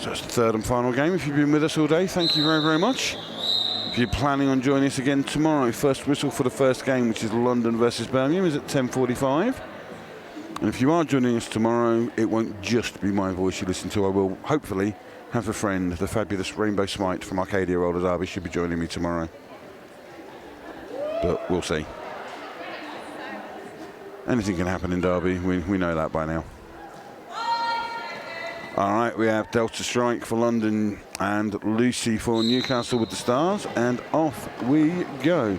So it's the third and final game. If you've been with us all day, thank you very, very much. If you're planning on joining us again tomorrow, first whistle for the first game, which is London versus Birmingham, is at 10:45. And if you are joining us tomorrow, it won't just be my voice you listen to. I will hopefully have a friend, the fabulous Rainbow Smite from Arcadia Roller Derby, should be joining me tomorrow. But we'll see. Anything can happen in Derby, we know that by now. All right, we have Delta Strike for London and Lucy for Newcastle with the stars, and off we go.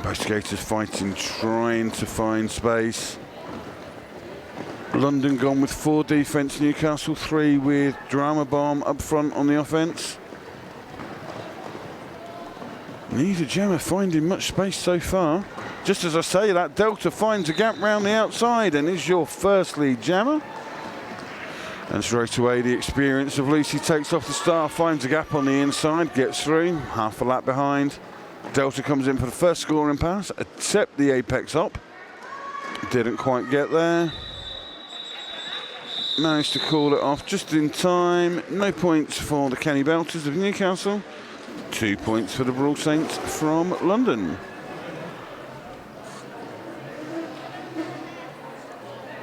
Both skaters fighting, trying to find space. London gone with 4 defence, Newcastle 3 with Drama Bomb up front on the offence. Neither Gemma finding much space so far. Just as I say that, Delta finds a gap round the outside and is your first lead jammer. And straight away the experience of Lucy takes off the star, finds a gap on the inside, gets through, half a lap behind. Delta comes in for the first scoring pass, except the apex up. Didn't quite get there. Managed to call it off just in time. No points for the Kenny Belters of Newcastle. 2 points for the Brawl Saints from London.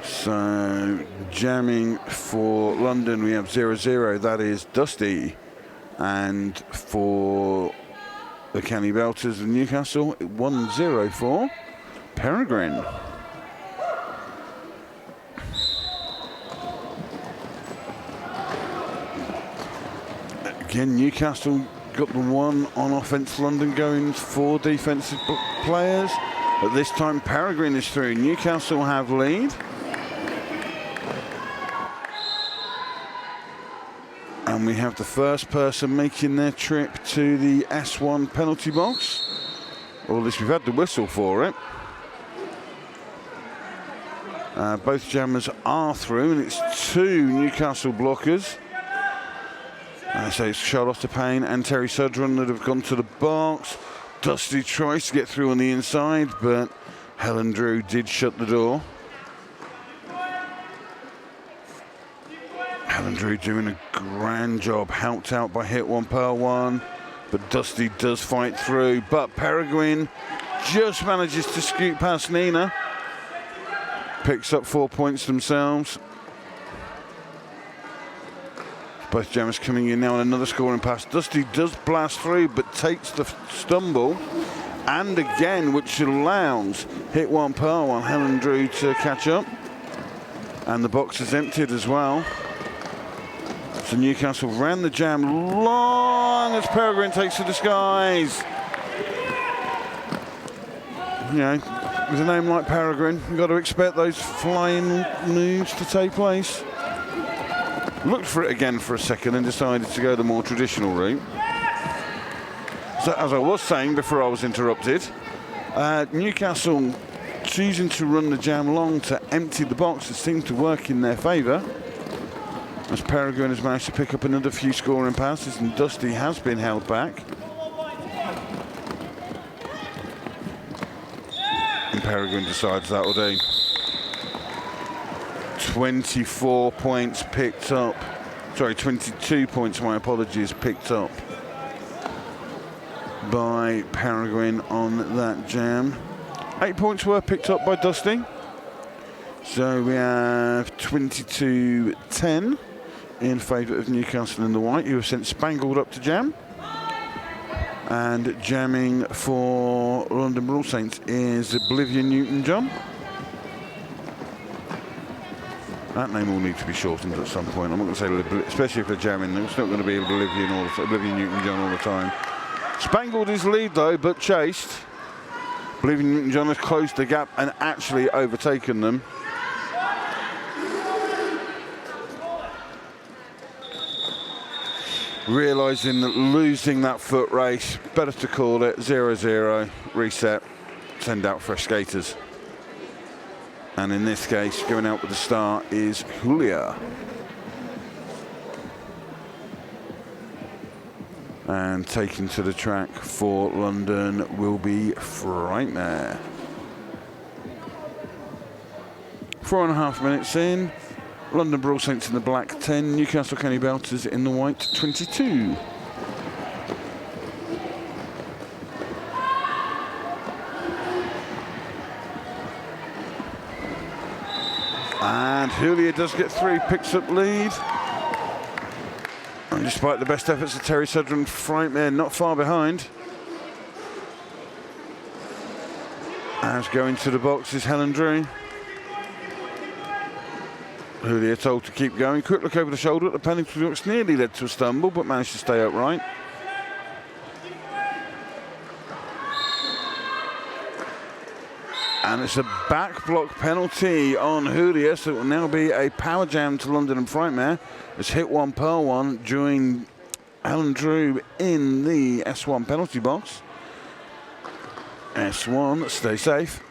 So, jamming for London, we have 0-0, that is Dusty. And for the Kenny Belters of Newcastle, 1-0 for Peregrine. Again, Newcastle got the one on offence, London going 4 defensive players. But this time Peregrine is through. Newcastle have lead. And we have the first person making their trip to the S1 penalty box. Or at least we've had the whistle for it. Both jammers are through, and it's 2 Newcastle blockers. So it's Charlotte Payne and Terry Sudron that have gone to the box. Dusty tries to get through on the inside, but Helen Drew did shut the door. Helen Drew doing a grand job, helped out by Hit One Pearl One, but Dusty does fight through. But Peregrine just manages to scoot past Nina. Picks up 4 points themselves. Both jammers coming in now on another scoring pass. Dusty does blast through, but takes the stumble. And again, which allows Hit One Pearl One, Helen Drew to catch up. And the box is emptied as well. So Newcastle ran the jam long as Peregrine takes to the skies. You know, with a name like Peregrine, you've got to expect those flying moves to take place. Looked for it again for a second and decided to go the more traditional route. So as I was saying before I was interrupted, Newcastle choosing to run the jam long to empty the box has seemed to work in their favour. As Peregrine has managed to pick up another few scoring passes and Dusty has been held back. And Peregrine decides that'll do. 24 points picked up. Sorry, 22 points, my apologies, picked up by Peregrine on that jam. 8 points were picked up by Dusty. So we have 22-10 in favour of Newcastle in the white, who have sent Spangled up to jam. And jamming for London Brawl Saints is Oblivion Newton-John. That name will need to be shortened at some point. I'm not going to say, especially if they're jamming, it's not going to be Oblivion Newton-John all the time. Spangled is lead though, but chased. Oblivion Newton-John has closed the gap and actually overtaken them. Realising that losing that foot race, better to call it 0-0, reset, send out fresh skaters. And in this case, going out with the star is Julia. And taken to the track for London will be Frightmare. 4.5 minutes in. London Brawl Saints in the black 10, Newcastle Canny Belters in the white 22. And Julia does get through, picks up lead. And despite the best efforts of Terry Sudder and Frightmare, not far behind. As going to the box is Helen Drew. Julia told to keep going. Quick look over the shoulder at the penalty box, nearly led to a stumble, but managed to stay upright. And it's a back block penalty on Julia, so it will now be a power jam to London and Frightmare. It's hit one, pearl one, during Helen Drew in the S1 penalty box. S1, stay safe.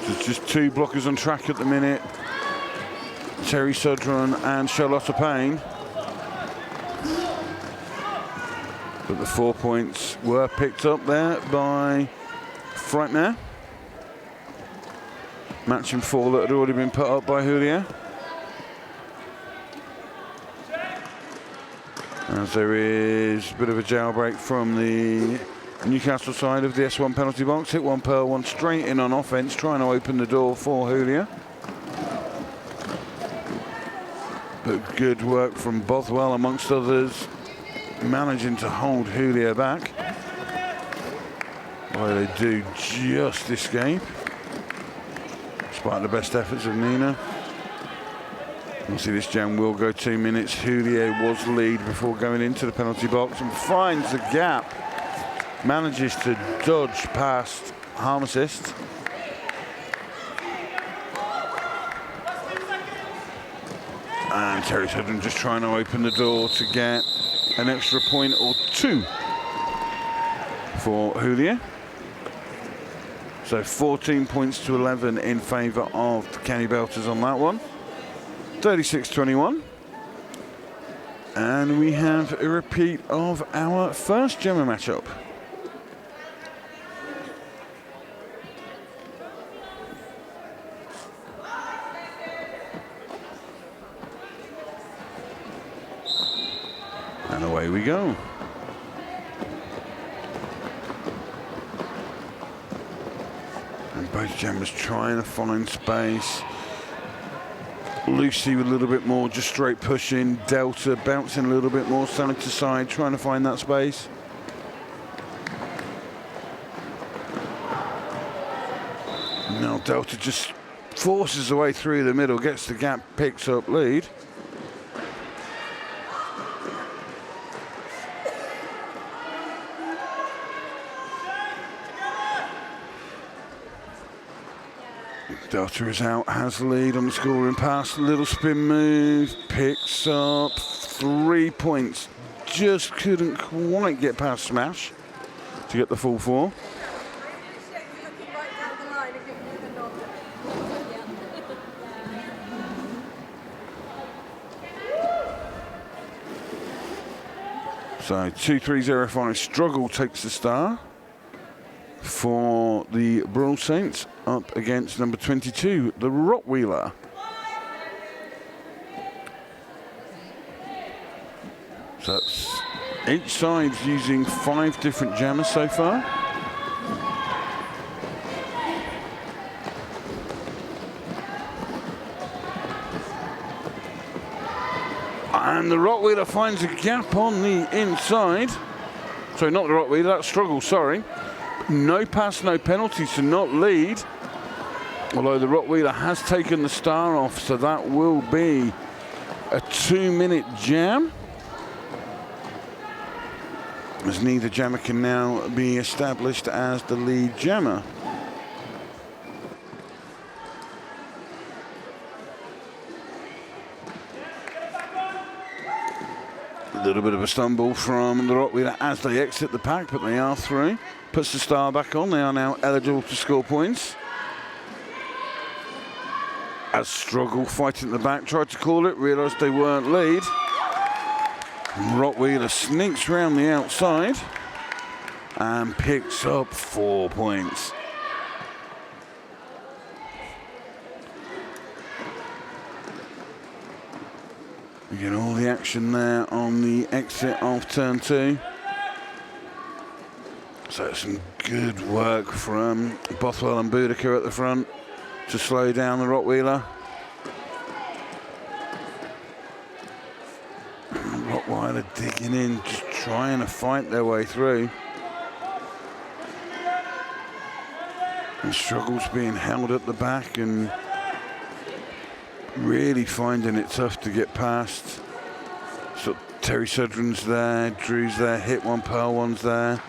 There's just two blockers on track at the minute. Terry Sudron and Charlotta Payne. But the 4 points were picked up there by Frightmare. Matching 4 that had already been put up by Julia. As there is a bit of a jailbreak from the Newcastle side of the S1 penalty box. Hit one, pearl one, straight in on offence, trying to open the door for Julia. But good work from Bothwell, amongst others, managing to hold Julia back. Well, they do just escape, despite the best efforts of Nina. Obviously, this jam will go 2 minutes. Julia was lead before going into the penalty box and finds the gap. Manages to dodge past harm assist. And Terry Sudden just trying to open the door to get an extra point or 2 for Julia. So 14 points to 11 in favour of the Canny Belters on that one. 36-21. And we have a repeat of our first Gemma matchup. And away we go. And both Gemmas trying to find space. Lucy with a little bit more, just straight pushing. Delta bouncing a little bit more, side to side, trying to find that space. Now Delta just forces the way through the middle, gets the gap, picks up lead. Delta is out, has the lead on the scoring pass, little spin move, picks up 3 points. Just couldn't quite get past Smash to get the full 4. So 2-3-0-5 struggle takes the star for the Brawl Saints, up against number 22, the Rottweiler. So that's each side's using 5 different jammers so far. And the Rottweiler finds a gap on the inside. Sorry, not the Rottweiler, that's Struggle, sorry. No pass, no penalty to not lead. Although the Rottweiler has taken the star off, so that will be a 2-minute jam. As neither jammer can now be established as the lead jammer. A little bit of a stumble from the Rottweiler as they exit the pack, but they are through. Puts the star back on. They are now eligible to score points. As Struggle fighting at the back, tried to call it, realised they weren't lead. Rottweiler sneaks round the outside and picks up 4 points. Again, all the action there on the exit of turn 2. So some good work from Bothwell and Boudica at the front to slow down the Rottweiler. And Rottweiler digging in, just trying to fight their way through. And struggles being held at the back and really finding it tough to get past. So Terry Sudrin's there, Drew's there, Hit One, Pearl One's there.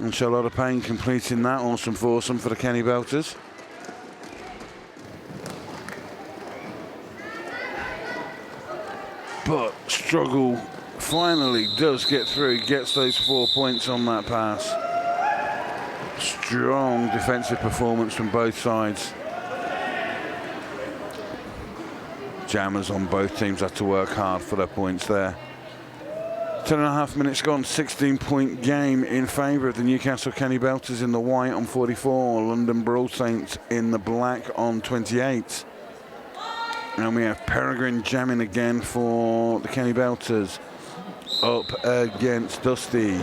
And Charlotte Payne completing that awesome foursome for the Kenny Belters. But Struggle finally does get through, gets those 4 points on that pass. Strong defensive performance from both sides. Jammers on both teams had to work hard for their points there. 10.5 minutes gone, 16-point game in favour of the Newcastle Kenny Belters in the white on 44, London Brawl Saints in the black on 28. And we have Peregrine jamming again for the Kenny Belters up against Dusty.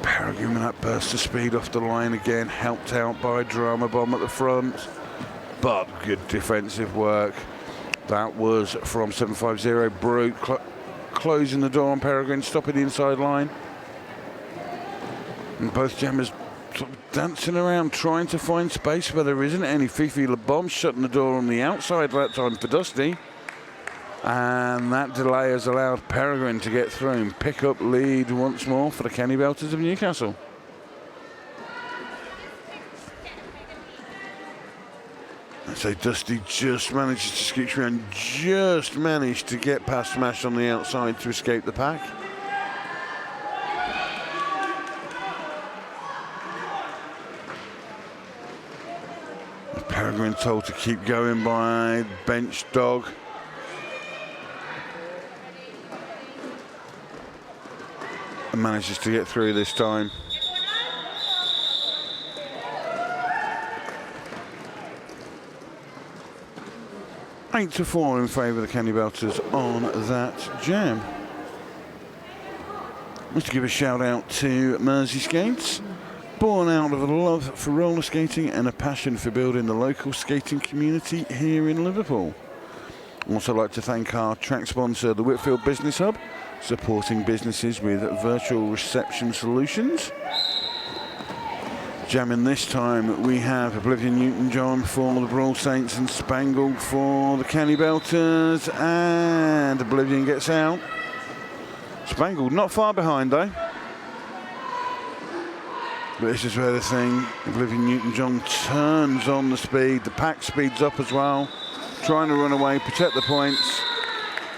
Peregrine with that burst of speed off the line again, helped out by Drama Bomb at the front. But good defensive work. That was from 750 Brute, closing the door on Peregrine, stopping the inside line. And both jammers sort of dancing around, trying to find space where there isn't any. Fifi LeBomb shutting the door on the outside that time for Dusty. And that delay has allowed Peregrine to get through and pick up lead once more for the Kenny Belters of Newcastle. So Dusty just manages to scooch around, just managed to get past Smash on the outside to escape the pack. Peregrine told to keep going by Bench Dog. And manages to get through this time. Eight to 4 in favour of the Kenny Belters on that jam. Let's give a shout out to Mersey Skates, born out of a love for roller skating and a passion for building the local skating community here in Liverpool. Also like to thank our track sponsor, the Whitfield Business Hub, supporting businesses with virtual reception solutions. Jamming this time, we have Oblivion Newton-John for the Brawl Saints and Spangled for the Kenny Belters, and Oblivion gets out. Spangled not far behind though. But this is where the thing, Oblivion Newton-John turns on the speed, the pack speeds up as well, trying to run away, protect the points,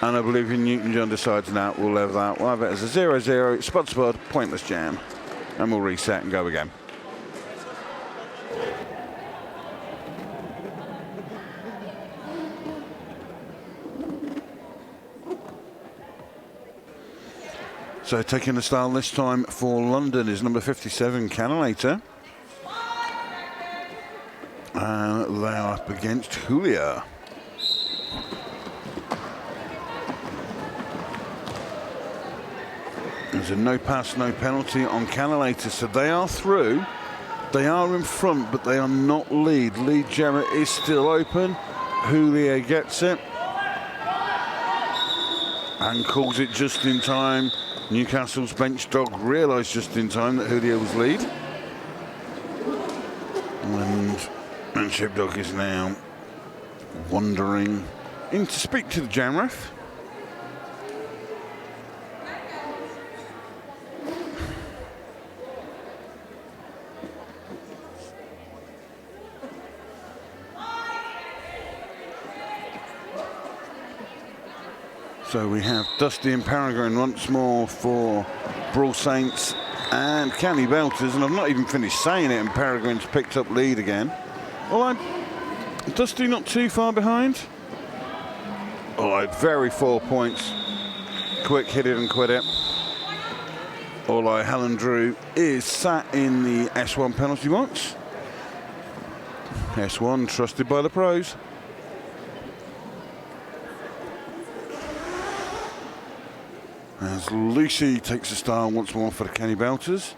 and Oblivion Newton-John decides now we'll level that. We'll have it as a 0-0, spud, pointless jam, and we'll reset and go again. So taking the style this time for London is number 57, Cannolator. And they are up against Julia. There's a no pass, no penalty on Cannolator, so they are through. They are in front, but they are not lead. Lead jammer is still open. Julia gets it. And calls it just in time. Newcastle's Bench Dog realised just in time that Julio was lead. And Sheepdog is now wandering in to speak to the jam ref. So we have Dusty and Peregrine once more for Brawl Saints and Kenny Belters, and I've not even finished saying it, and Peregrine's picked up lead again. All right, Dusty not too far behind. All right, very 4 points. Quick hit it and quit it. All right, Helen Drew is sat in the S1 penalty box. S1 trusted by the pros. As Lucy takes a style once more for the Kenny Belters.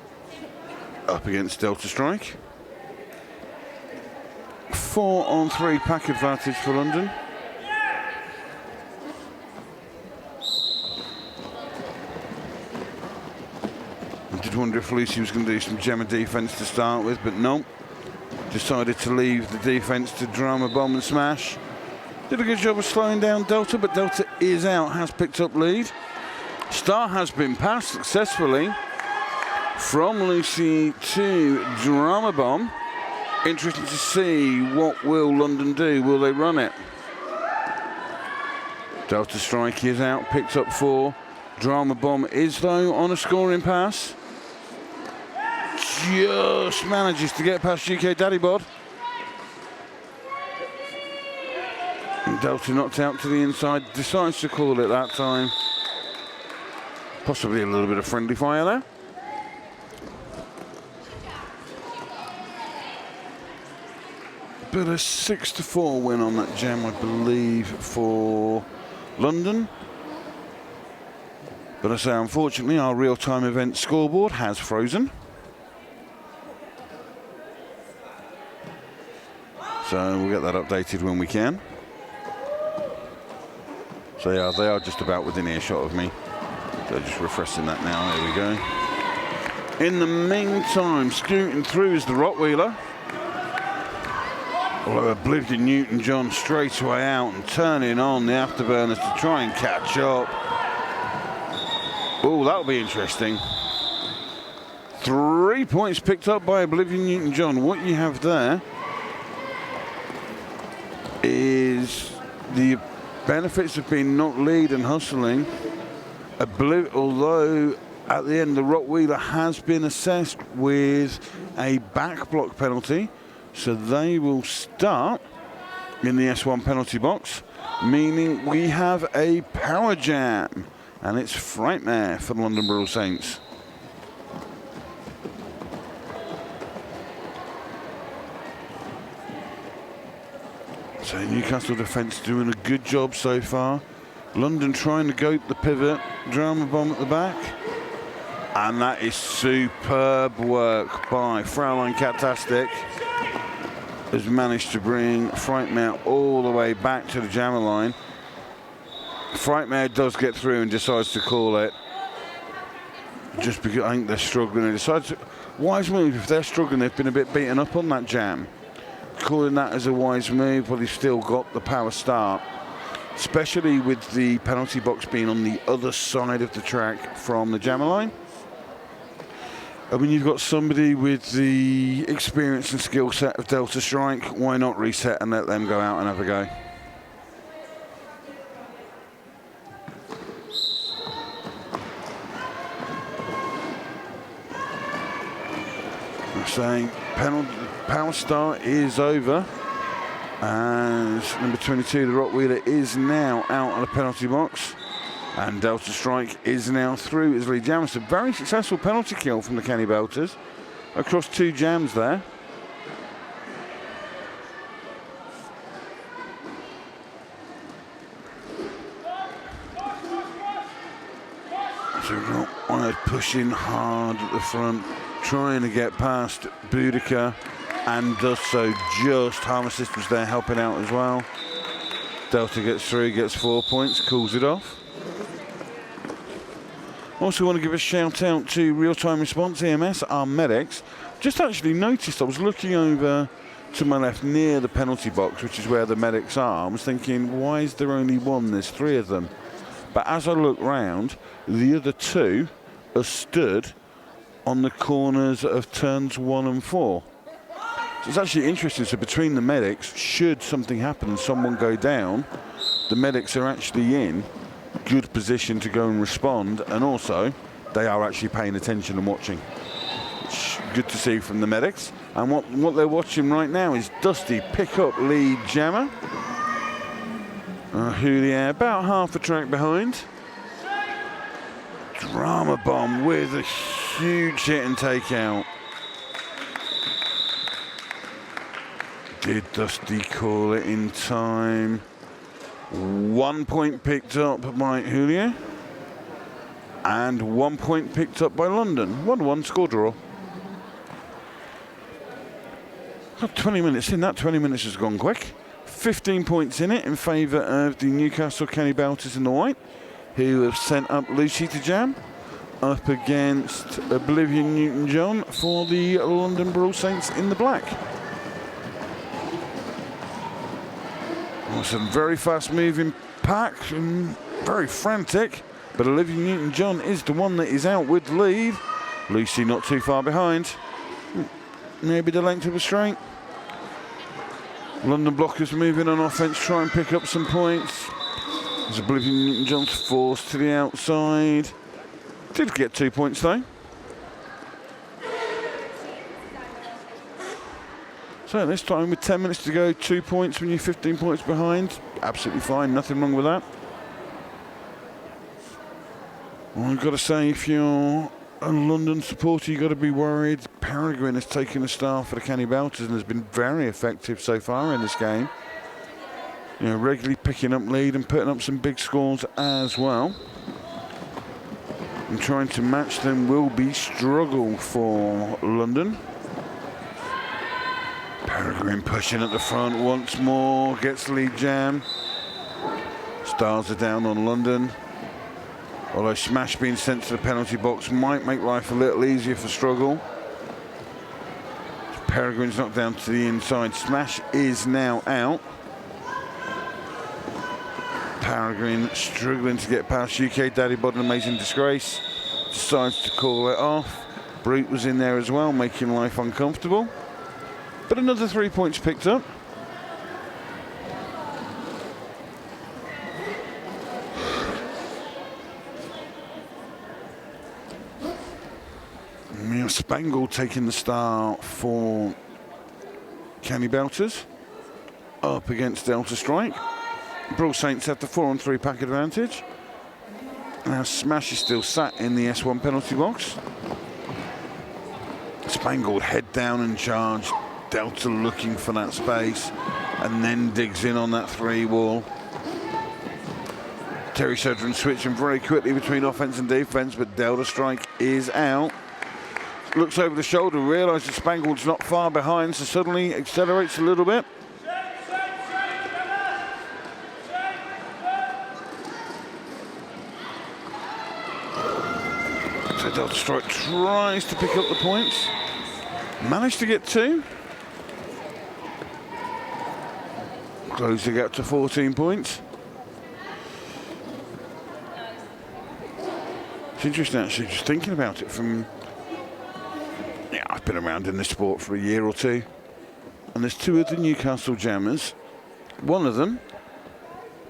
Up against Delta Strike. 4-on-3 pack advantage for London. I did wonder if Lucy was going to do some Gemma defence to start with, but no. Decided to leave the defence to Drama Bomb and Smash. Did a good job of slowing down Delta, but Delta is out, has picked up lead. Star has been passed successfully from Lucy to Drama Bomb. Interesting to see what will London do. Will they run it? Delta Strike is out, picked up 4. Drama Bomb is, though, on a scoring pass. Just manages to get past UK Daddy Bod. And Delta knocked out to the inside, decides to call it that time. Possibly a little bit of friendly fire there. But a 6-4 win on that gem, I believe, for London. But I say, unfortunately, our real-time event scoreboard has frozen. So we'll get that updated when we can. So yeah, they are just about within earshot of me. So just refreshing that now, there we go. In the meantime, scooting through is the Rottweiler. Although Oblivion Newton-John straight away out and turning on the afterburners to try and catch up. Oh, that'll be interesting. 3 points picked up by Oblivion Newton-John. What you have there is the benefits of being not lead and hustling. Although at the end the Rottweiler has been assessed with a back block penalty, so they will start in the S1 penalty box, meaning we have a power jam, and it's Frightmare for the London Borough Saints. So Newcastle defence doing a good job so far. London trying to goat the pivot, Drama Bomb at the back. And that is superb work by Fraulein Catastic. Has managed to bring Frightmare all the way back to the jammer line. Frightmare does get through and decides to call it. Just because I think they're struggling. They decide to, wise move, if they're struggling, they've been a bit beaten up on that jam. Calling that as a wise move, but he's still got the power start. Especially with the penalty box being on the other side of the track from the jammer line. I mean, you've got somebody with the experience and skill set of Delta Strike. Why not reset and let them go out and have a go? I'm saying power start is over. And number 22, the Rottweiler, is now out of the penalty box. And Delta Strike is now through as lead jammer. So very successful penalty kill from the Kenny Belters across 2 jams there. So Rottweiler pushing hard at the front, trying to get past Boudica, and does so just. Harmer Systems there helping out as well. Delta gets through, gets 4 points, calls it off. Also want to give a shout out to Real Time Response EMS, our medics. Just actually noticed, I was looking over to my left near the penalty box, which is where the medics are. I was thinking, why is there only one? There's 3 of them. But as I look round, the other 2 are stood on the corners of turns 1 and 4. So it's actually interesting. So between the medics, should something happen and someone go down, the medics are actually in good position to go and respond, and also they are actually paying attention and watching. It's good to see from the medics. And what they're watching right now is Dusty pick up lead jammer. Julia about half a track behind. Drama Bomb with a huge hit and take out. Did Dusty call it in time? 1 point picked up by Julia. And 1 point picked up by London. 1-1 score draw. 20 minutes in, that 20 minutes has gone quick. 15 points in it in favour of the Newcastle Kenny Belters in the white, who have sent up Lucy to jam, up against Oblivion Newton-John for the London Brawl Saints in the black. Some very fast moving pack and very frantic, but Olivia Newton-John is the one that is out with the lead. Lucy not too far behind. Maybe the length of a straight. London blockers moving on offence, try and pick up some points. As Oblivion Newton-John's forced to the outside. Did get 2 points though. So this time with 10 minutes to go, 2 points when you're 15 points behind. Absolutely fine, nothing wrong with that. Well, I've got to say, if you're a London supporter, you've got to be worried. Peregrine has taken a star for the Kenny Belters and has been very effective so far in this game. You know, regularly picking up lead and putting up some big scores as well. And trying to match them will be struggle for London. Peregrine pushing at the front once more, gets lead jam. Stars are down on London. Although Smash being sent to the penalty box might make life a little easier for struggle. Peregrine's knocked down to the inside. Smash is now out. Peregrine struggling to get past UK Daddy Bod, an amazing disgrace. Decides to call it off. Brute was in there as well, making life uncomfortable. But another 3 points picked up. Spangle taking the star for Kenny Belters. Up against Delta Strike. Brawl Saints have the 4-on-3 pack advantage. Now Smash is still sat in the S1 penalty box. Spangled head down and charge. Delta looking for that space and then digs in on that 3 wall. Terry Sodrin switching very quickly between offence and defence, but Delta Strike is out. Looks over the shoulder, realises Spangled's not far behind, so suddenly accelerates a little bit. So Delta Strike tries to pick up the points. Managed to get 2. Close the gap to 14 points. It's interesting actually, just thinking about it from... Yeah, I've been around in this sport for a year or 2. And there's 2 of the Newcastle Jammers. One of them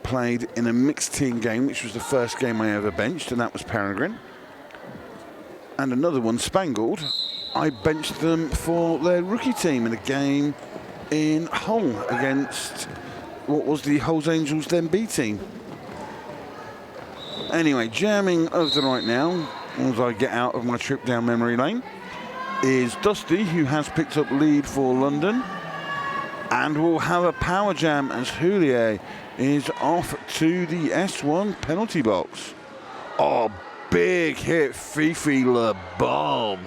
played in a mixed team game, which was the first game I ever benched, and that was Peregrine. And another one, Spangled, I benched them for their rookie team in a game in Hull against what was the Hull's Angels then B team. Anyway, jamming of the right now, as I get out of my trip down memory lane, is Dusty, who has picked up lead for London, and will have a power jam as Julie is off to the S1 penalty box. Oh, big hit, Fifi Le Bomb.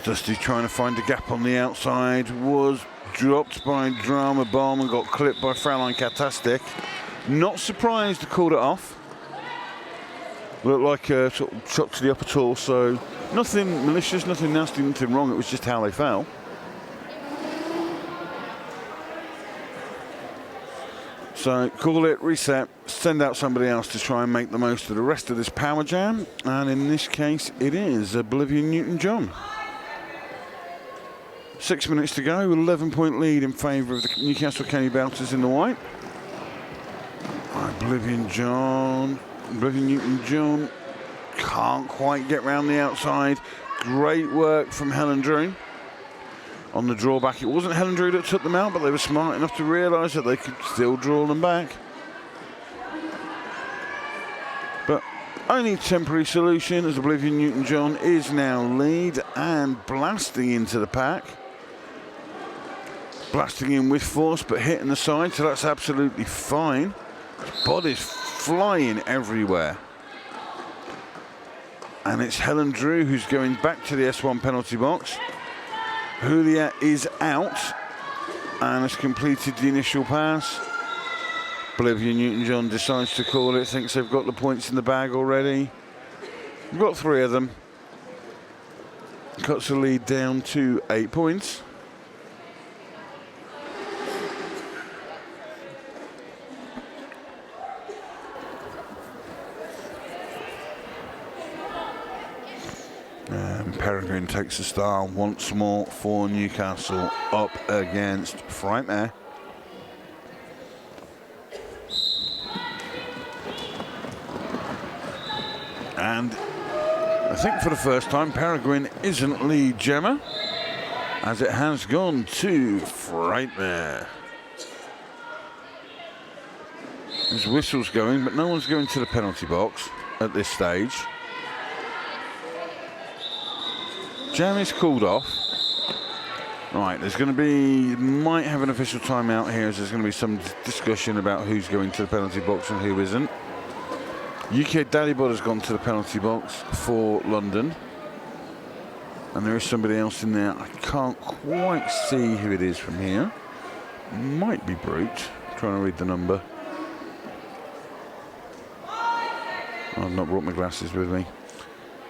Dusty trying to find a gap on the outside, was dropped by Drama Bomb and got clipped by Fraulein Catastic. Not surprised to call it off. Looked like a sort of shot to the upper torso. Nothing malicious, nothing nasty, nothing wrong. It was just how they fell. So call it, reset, send out somebody else to try and make the most of the rest of this power jam. And in this case, it is Oblivion Newton-John. 6 minutes to go, 11-point lead in favour of the Newcastle Kenny Belters in the white. Oblivion Newton-John can't quite get round the outside. Great work from Helen Drew on the drawback. It wasn't Helen Drew that took them out, but they were smart enough to realise that they could still draw them back. But only temporary solution, as Oblivion Newton-John is now lead and blasting into the pack. Blasting in with force, but hitting the side, so that's absolutely fine. Bodies flying everywhere. And it's Helen Drew who's going back to the S1 penalty box. Julia is out and has completed the initial pass. Olivia Newton-John decides to call it, thinks they've got the points in the bag already. We've got 3 of them. Cuts the lead down to 8 points. Peregrine takes the star once more for Newcastle up against Frightmare. And I think for the first time Peregrine isn't lead jammer, as it has gone to Frightmare. There's whistles going, but no one's going to the penalty box at this stage. Jam is called off. Right, there's going to be, might have an official timeout here, as there's going to be some discussion about who's going to the penalty box and who isn't. UK Daddybot has gone to the penalty box for London. And there is somebody else in there. I can't quite see who it is from here. Might be Brute. I'm trying to read the number. I've not brought my glasses with me.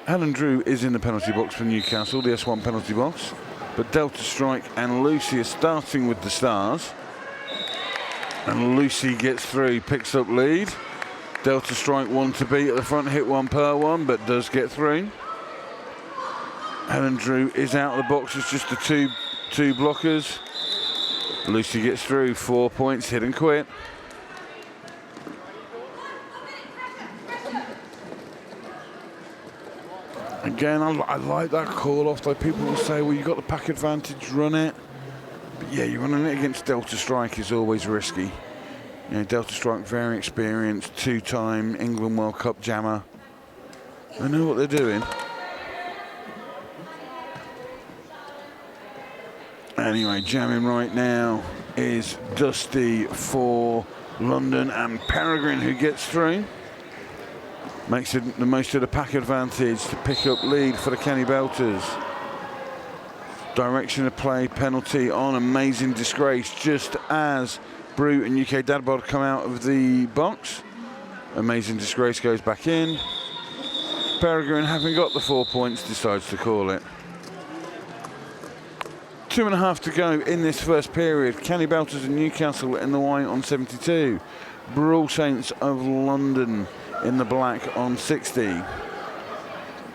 Helen Drew is in the penalty box for Newcastle, the S1 penalty box. But Delta Strike and Lucy are starting with the stars. And Lucy gets through, picks up lead. Delta Strike 1 to beat at the front, hit 1 per 1, but does get through. Helen Drew is out of the box, it's just the two blockers. Lucy gets through, 4 points, hit and quit. Again, I like that call off, though people will say, well, you've got the pack advantage, run it. But yeah, you're running it against Delta Strike is always risky. You know, Delta Strike, very experienced, 2-time England World Cup jammer. They know what they're doing. Anyway, jamming right now is Dusty for London, and Peregrine, who gets through. Makes it the most of the pack advantage to pick up lead for the Kenny Belters. Direction of play penalty on Amazing Disgrace, just as Brute and UK Daddybot come out of the box. Amazing Disgrace goes back in. Peregrine, having got the 4 points, decides to call it. 2.5 to go in this first period. Kenny Belters and Newcastle in the white on 72. Brawl Saints of London in the black on 60.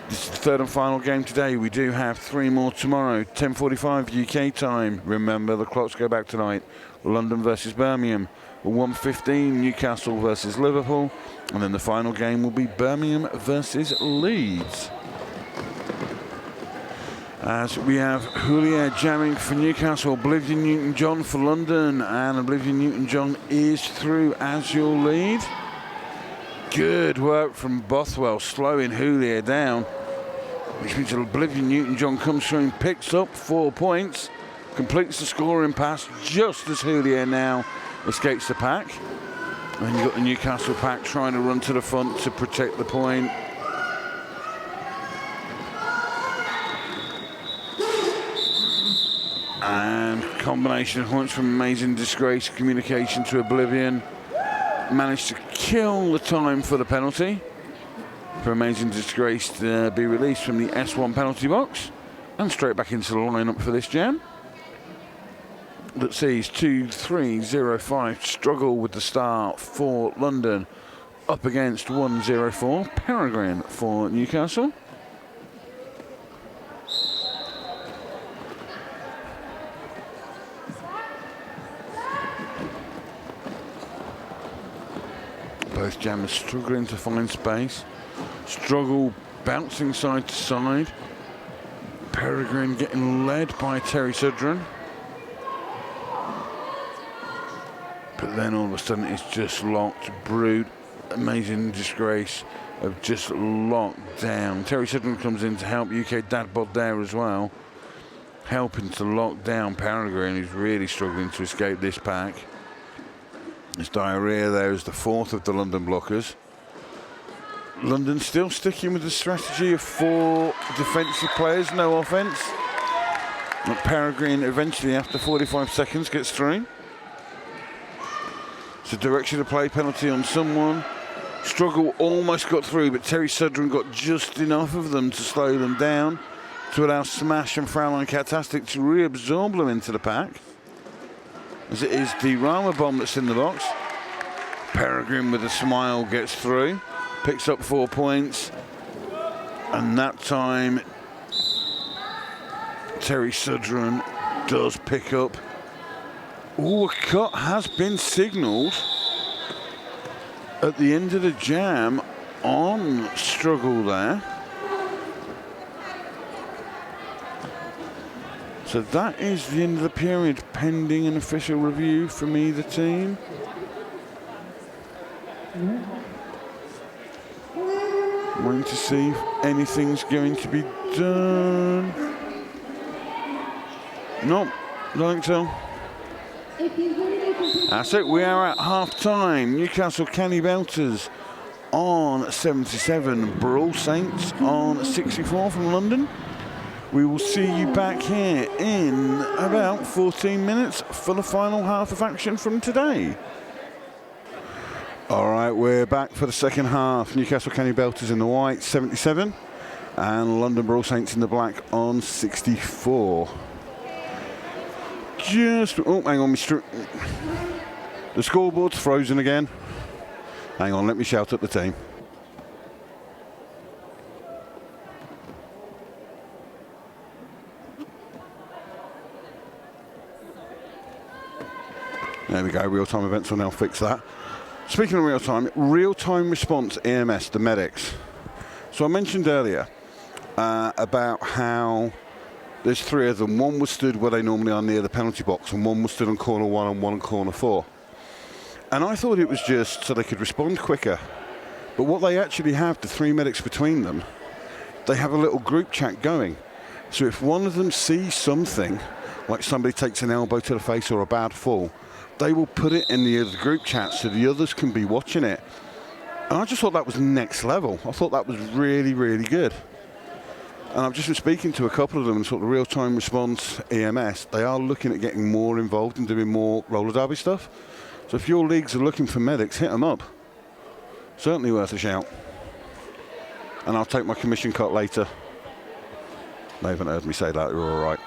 This is the third and final game today. We do have 3 more tomorrow. 10:45 UK time. Remember, the clocks go back tonight. London versus Birmingham. 1:15 Newcastle versus Liverpool. And then the final game will be Birmingham versus Leeds. As we have Julia jamming for Newcastle, Oblivion Newton-John for London, and Oblivion Newton-John is through as your lead. Good work from Bothwell, slowing Julia down, which means Oblivion Newton-John comes through and picks up 4 points, completes the scoring pass just as Julia now escapes the pack. And then you've got the Newcastle pack trying to run to the front to protect the point. And combination of points from Amazing Disgrace, communication to Oblivion. Managed to kill the time for the penalty. For Amazing Disgrace to be released from the S1 penalty box. And straight back into the lineup for this jam. That sees 2-3-0-5 struggle with the start for London. Up against 1-0-4 Peregrine for Newcastle. Both jammers struggling to find space. Struggle bouncing side to side. Peregrine getting led by Terry Sudren. But then all of a sudden it's just locked. Brute, Amazing Disgrace have just locked down. Terry Sudren comes in to help UK Daddybot there as well. Helping to lock down Peregrine, who's really struggling to escape this pack. There's diarrhea there as the fourth of the London blockers. London still sticking with the strategy of 4 defensive players, no offence. But Peregrine eventually, after 45 seconds, gets through. It's a direction of play penalty on someone. Struggle almost got through, but Terry Sudren got just enough of them to slow them down, to allow Smash and Fraulein Catastic to reabsorb them into the pack. As it is the Rama bomb that's in the box. Peregrine with a smile gets through. Picks up 4 points, and that time Terry Sudren does pick up. Oh, a cut has been signalled at the end of the jam on Struggle there. So that is the end of the period, pending an official review from either team. Waiting to see if anything's going to be done. Nope, don't think so. That's it, we are at half-time. Newcastle Canny Belters on 77, Brawl Saints on 64 from London. We will see you back here in about 14 minutes for the final half of action from today. All right, we're back for the second half. Newcastle Canny Belters in the white, 77, and London Brawl Saints in the black on 64. Oh, hang on, the scoreboard's frozen again. Hang on, let me shout at the team. There we go, real-time events will now fix that. Speaking of real-time response EMS, the medics. So I mentioned earlier about how there's 3 of them. One was stood where they normally are near the penalty box, and one was stood on corner 1 and 1 on corner 4. And I thought it was just so they could respond quicker. But what they actually have, the 3 medics between them, they have a little group chat going. So if one of them sees something, like somebody takes an elbow to the face or a bad fall, they will put it in the other group chat so the others can be watching it. And I just thought that was next level. I thought that was really, really good. And I've just been speaking to a couple of them and sort of real-time response EMS. They are looking at getting more involved and doing more roller derby stuff. So if your leagues are looking for medics, hit them up. Certainly worth a shout. And I'll take my commission cut later. They haven't heard me say that, you're all right.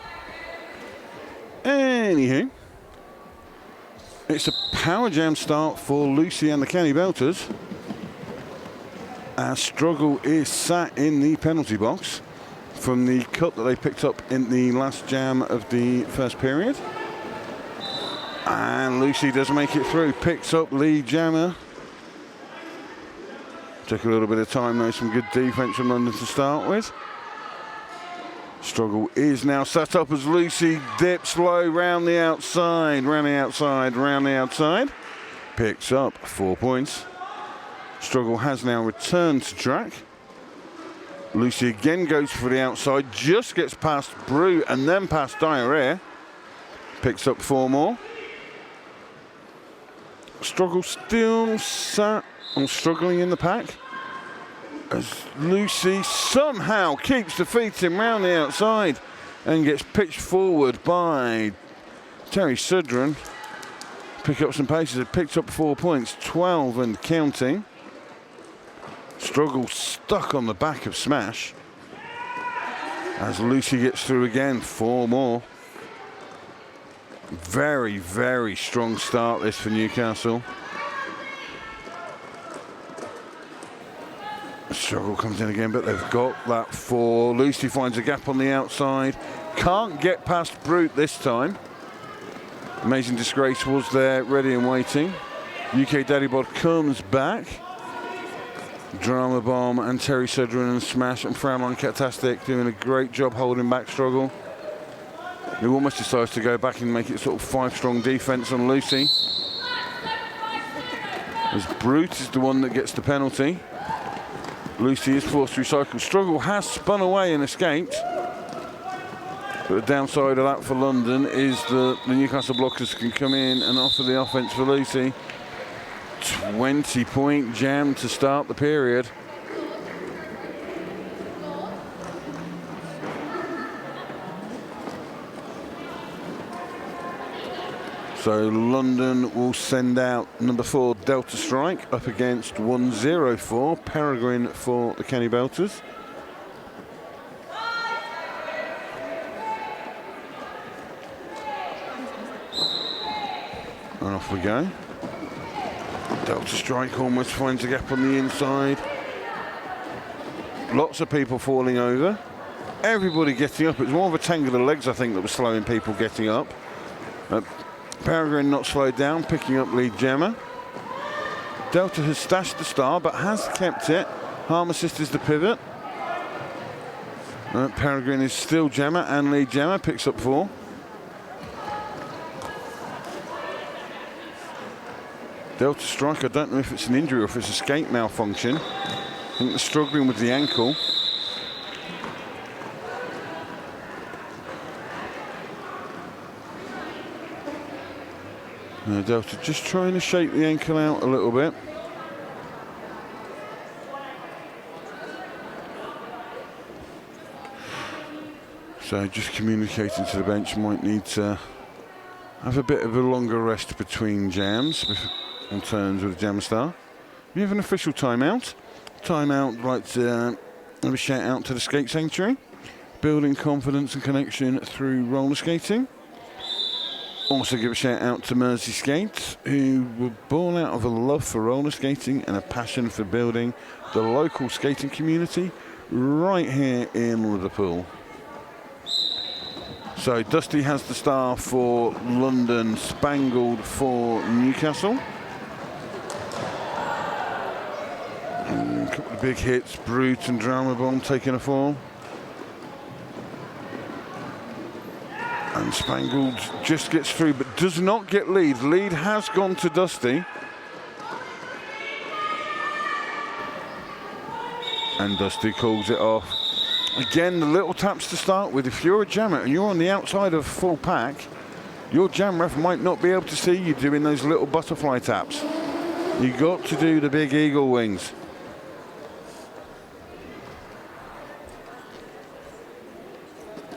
Anywho, it's a power jam start for Lucy and the Canny Belters. Our Struggle is sat in the penalty box from the cut that they picked up in the last jam of the first period. And Lucy does make it through, picks up lead jammer. Took a little bit of time though, some good defense from London to start with. Struggle is now set up as Lucy dips low round the outside, round the outside, round the outside. Picks up 4 points. Struggle has now returned to track. Lucy again goes for the outside, just gets past Brew and then past Diarrhea. Picks up 4 more. Struggle still sat and struggling in the pack, as Lucy somehow keeps defeating round the outside and gets pitched forward by Terry Sudren. Pick up some paces, it picked up 4 points, 12 and counting. Struggle stuck on the back of Smash as Lucy gets through again, 4 more. Very, very strong start this for Newcastle. Struggle comes in again, but they've got that 4. Lucy finds a gap on the outside. Can't get past Brute this time. Amazing Disgrace was there, ready and waiting. UK Daddy Bod comes back. Drama Bomb and Terry Sudren and Smash and Fraulein Catastic doing a great job holding back Struggle. Who almost decides to go back and make it sort of 5-strong defense on Lucy. As Brute is the one that gets the penalty. Lucy is forced to recycle. Struggle has spun away and escaped. But the downside of that for London is that the Newcastle blockers can come in and offer the offence for Lucy. 20-point jam to start the period. So London will send out number 4 Delta Strike up against 104 Peregrine for the Kenny Belters. And off we go. Delta Strike almost finds a gap on the inside. Lots of people falling over. Everybody getting up. It was more of a tangle of legs, I think, that was slowing people getting up. Peregrine not slowed down, picking up lead jammer. Delta has stashed the star, but has kept it. Harm Assist is the pivot. Peregrine is still jammer and lead jammer, picks up 4. Delta Strike, I don't know if it's an injury or if it's a skate malfunction. I think they're struggling with the ankle. Delta just trying to shake the ankle out a little bit. So just communicating to the bench, might need to have a bit of a longer rest between jams on turns with the jammer star. We have an official timeout. Timeout, like to have a shout out to the Skate Sanctuary, building confidence and connection through roller skating. Also give a shout out to Mersey Skates, who were born out of a love for roller skating and a passion for building the local skating community right here in Liverpool. So Dusty has the star for London, Spangled for Newcastle. A couple of big hits, Brute and Drama Bomb taking a fall. And Spangled just gets through, but does not get lead. Lead has gone to Dusty. And Dusty calls it off. Again, the little taps to start with. If you're a jammer and you're on the outside of full pack, your jam ref might not be able to see you doing those little butterfly taps. You got to do the big eagle wings.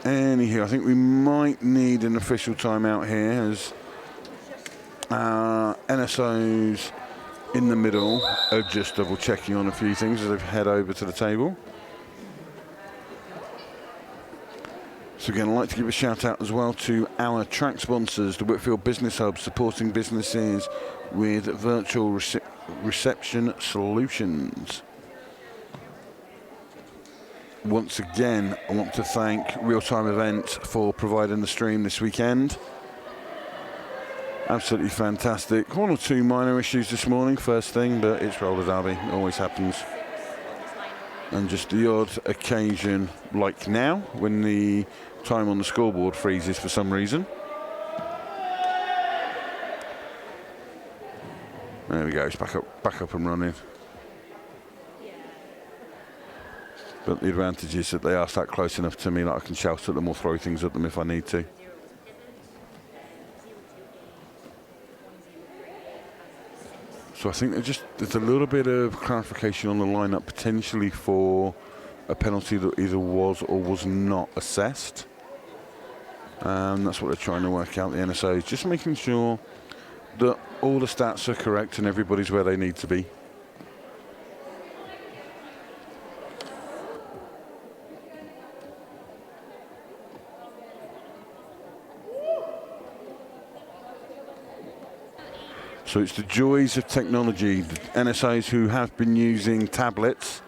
Anyhow, I think we might need an official timeout here as NSOs in the middle are just double checking on a few things as they head over to the table. So again, I'd like to give a shout out as well to our track sponsors, the Whitfield Business Hub, supporting businesses with virtual reception solutions. Once again, I want to thank Real Time Events for providing the stream this weekend. Absolutely fantastic. 1 or 2 minor issues this morning, first thing, but it's roller derby, it always happens. And just the odd occasion, like now, when the time on the scoreboard freezes for some reason. There we go, it's back up and running. But the advantage is that they are sat close enough to me that I can shout at them or throw things at them if I need to. So I think there's a little bit of clarification on the lineup potentially for a penalty that either was or was not assessed. That's what they're trying to work out, the NSO, just making sure that all the stats are correct and everybody's where they need to be. So it's the joys of technology. The NSAs who have been using tablets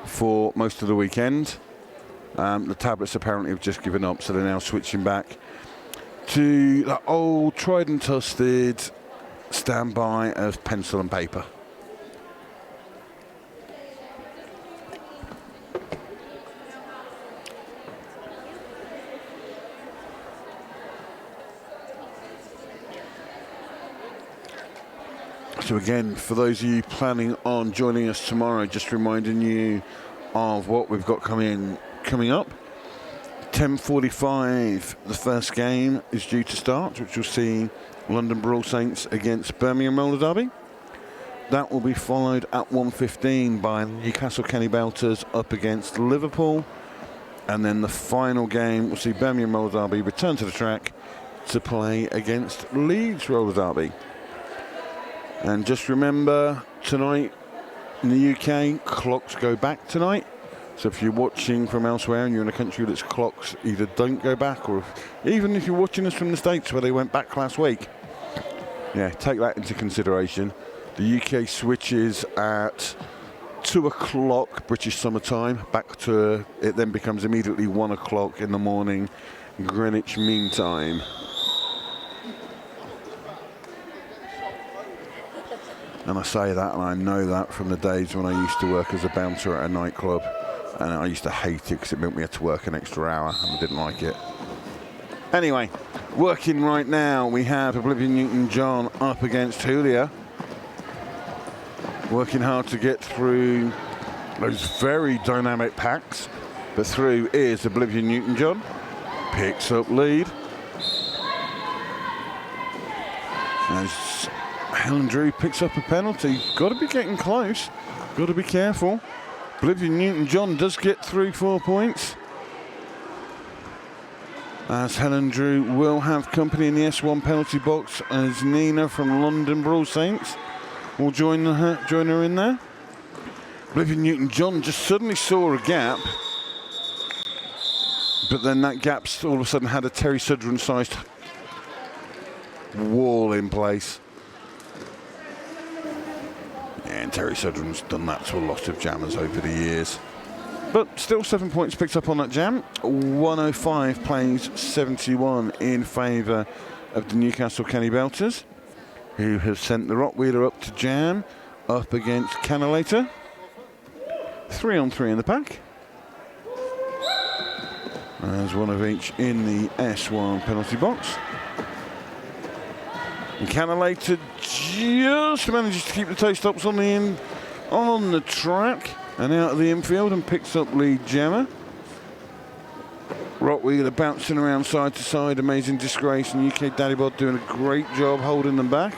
for most of the weekend. The tablets apparently have just given up, so they're now switching back to the old tried and trusted standby of pencil and paper. So again, for those of you planning on joining us tomorrow, just reminding you of what we've got coming up. 10:45, the first game is due to start, which will see London Brawl Saints against Birmingham Roller Derby. That will be followed at 1:15 by Newcastle Kenny Belters up against Liverpool. And then the final game will see Birmingham Roller Derby return to the track to play against Leeds Roller Derby. And just remember, tonight in the UK, clocks go back tonight. So if you're watching from elsewhere and you're in a country that's clocks either don't go back, or even if you're watching us from the States where they went back last week, yeah, take that into consideration. The UK switches at 2 o'clock British summer time, back to, it then becomes immediately 1 o'clock in the morning Greenwich Mean Time. And I say that, and I know that from the days when I used to work as a bouncer at a nightclub, and I used to hate it because it meant we had to work an extra hour, and I didn't like it. Anyway, working right now, we have Oblivion Newton-John up against Julia. Working hard to get through those very dynamic packs, but through is Oblivion Newton-John. Picks up lead. As Helen Drew picks up a penalty. Got to be getting close. Got to be careful. Oblivion Newton-John does get through 4 points. As Helen Drew will have company in the S1 penalty box as Nina from London Brawl Saints will join her in there. Oblivion Newton-John just suddenly saw a gap, but then that gap all of a sudden had a Terry Sudron-sized wall in place. And Terry Sudron's done that to a lot of jammers over the years. But still 7 points picked up on that jam. 105 plays 71 in favour of the Newcastle Kenny Belters, who have sent the Rottweiler up to jam, up against Cannolator. 3 on 3 in the pack. There's one of each in the S1 penalty box. And Cannolator just manages to keep the toe stops on the track and out of the infield and picks up lead jammer. Rottweiler bouncing around side to side, Amazing Disgrace and UK Daddy Bod doing a great job holding them back.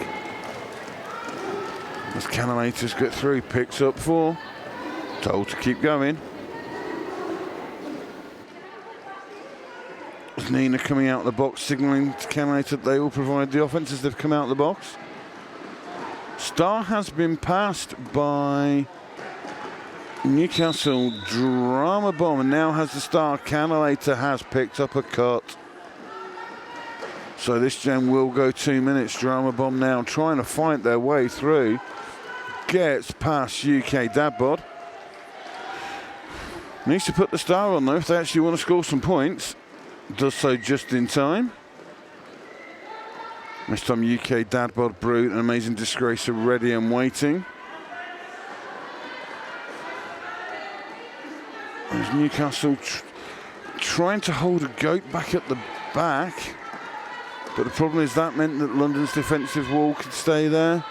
As Cannolators get through, picks up 4, told to keep going. As Nina coming out of the box, signalling to Cannolator that they will provide the offence as they've come out of the box. Star has been passed by Newcastle Drama Bomb and now has the Star. Cannolator has picked up a cut. So this jam will go 2 minutes. Drama Bomb now trying to fight their way through. Gets past UK Dadbod. Needs to put the Star on though if they actually want to score some points. Does so just in time. This time UK Dadbod, Brute and Amazing Disgrace are ready and waiting. There's Newcastle trying to hold a goat back at the back. But the problem is that meant that London's defensive wall could stay there.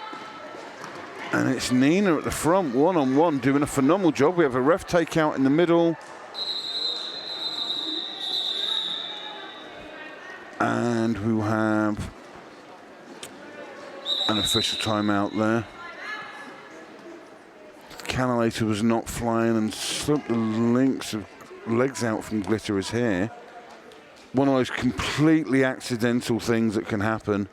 And it's Nina at the front, one-on-one, doing a phenomenal job. We have a ref takeout in the middle. And we will have an official timeout there. Cannolator was not flying and slipped the legs out from Glitterer's hair. One of those completely accidental things that can happen.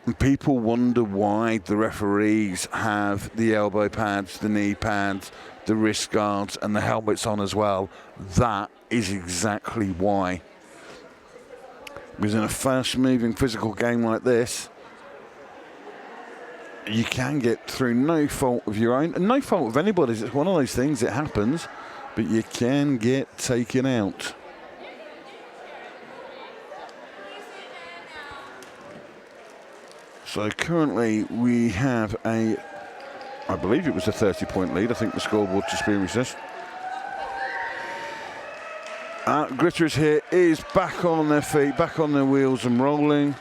And people wonder why the referees have the elbow pads, the knee pads, the wrist guards and the helmets on as well. That is exactly why. Because in a fast-moving physical game like this, you can get through no fault of your own, and no fault of anybody's. It's one of those things, it happens, but you can get taken out. So currently we have I believe it was a 30-point lead. I think the scoreboard just been recessed. Glitterers here is back on their feet, back on their wheels and rolling.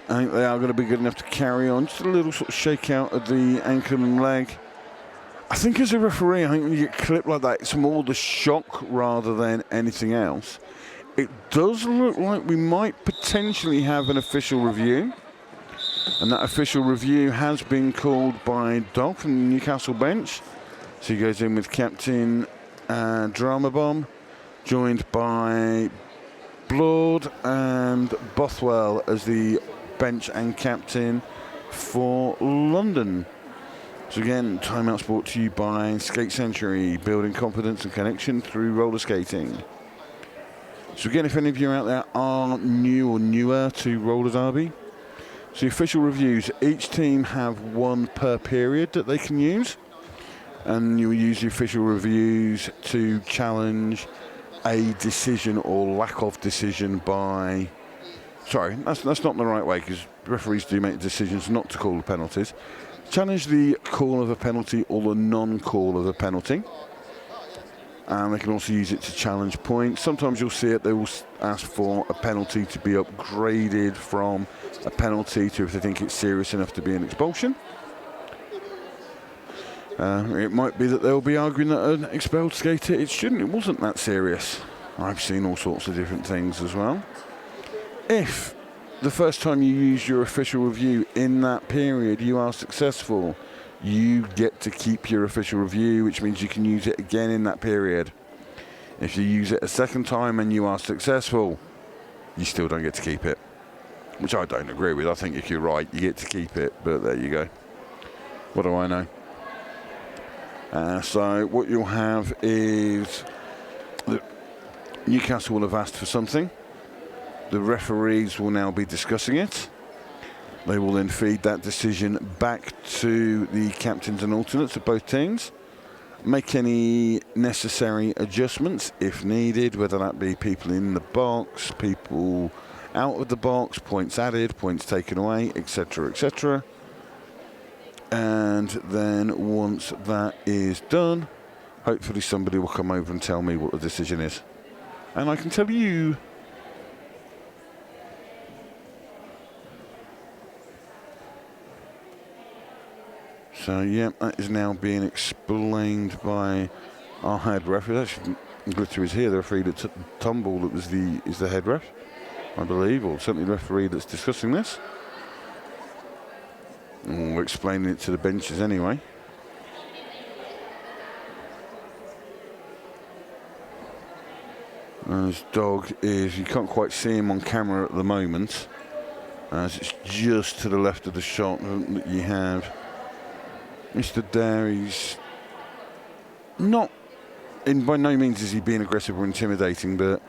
I think they are going to be good enough to carry on. Just a little sort of shake out of the ankle and leg. I think as a referee, I think when you get clipped like that, it's more the shock rather than anything else. It does look like we might potentially have an official review. And that official review has been called by Dog from the Newcastle bench. So he goes in with Captain Drama Bomb, joined by Blood and Bothwell as the bench and captain for London. So again, timeouts brought to you by Skate Century, building confidence and connection through roller skating. So again, if any of you out there are new or newer to roller derby, so the official reviews, each team have one per period that they can use, and you'll use the official reviews to challenge a decision or lack of decision by... Sorry, that's not the right way, because referees do make decisions not to call the penalties. Challenge the call of a penalty or the non-call of a penalty. And they can also use it to challenge points. Sometimes you'll see it, they will ask for a penalty to be upgraded from a penalty to if they think it's serious enough to be an expulsion. It might be that they'll be arguing that an expelled skater, it wasn't that serious. I've seen all sorts of different things as well. If the first time you use your official review in that period you are successful, you get to keep your official review, which means you can use it again in that period. If you use it a second time and you are successful, you still don't get to keep it, which I don't agree with. I think if you're right, you get to keep it, but there you go. What do I know? So what you'll have is that Newcastle will have asked for something. The referees will now be discussing it. They will then feed that decision back to the captains and alternates of both teams, make any necessary adjustments if needed, whether that be people in the box, people out of the box, points added, points taken away, etc., etc. And then once that is done, hopefully somebody will come over and tell me what the decision is. And I can tell you. So, yeah, that is now being explained by our head ref. Actually, Glitter is here, the referee that Tumble that was is the head ref, I believe, or certainly the referee that's discussing this. And we're explaining it to the benches anyway. As Dog is, you can't quite see him on camera at the moment, as it's just to the left of the shot that you have Mr. Derry's not, by no means is he being aggressive or intimidating, but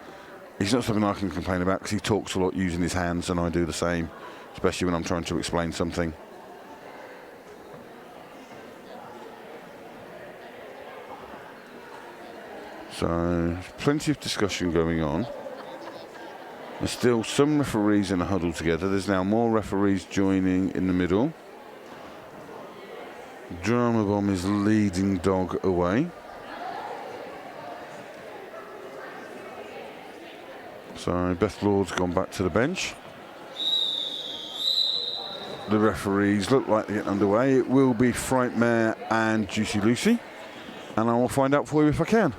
he's not something I can complain about because he talks a lot using his hands, and I do the same, especially when I'm trying to explain something. So, there's plenty of discussion going on. There's still some referees in a huddle together. There's now more referees joining in the middle. Drama Bomb is leading Dog away. So Beth Lord's gone back to the bench. The referees look like they're getting underway. It will be Frightmare and Juicy Lucy. And I will find out for you if I can.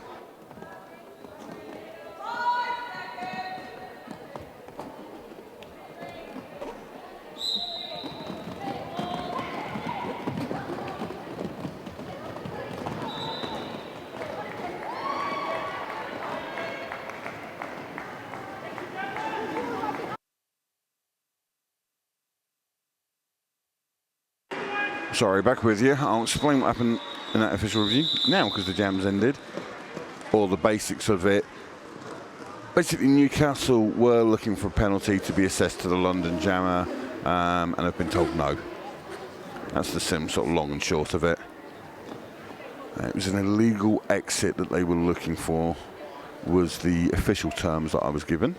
Sorry, back with you. I'll explain what happened in that official review now because the jam's ended, or the basics of it. Basically, Newcastle were looking for a penalty to be assessed to the London jammer, and have been told no. That's the sort of long and short of it. It was an illegal exit that they were looking for, was the official terms that I was given.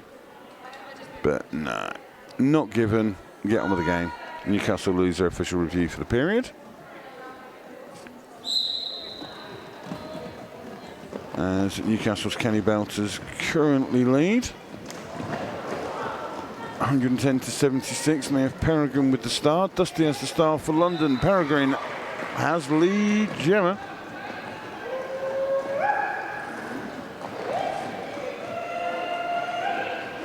But no, not given. Get on with the game. Newcastle lose their official review for the period. As Newcastle's Kenny Belters currently lead 110 to 76, and they have Peregrine with the star. Dusty has the star for London. Peregrine has lead Gemma.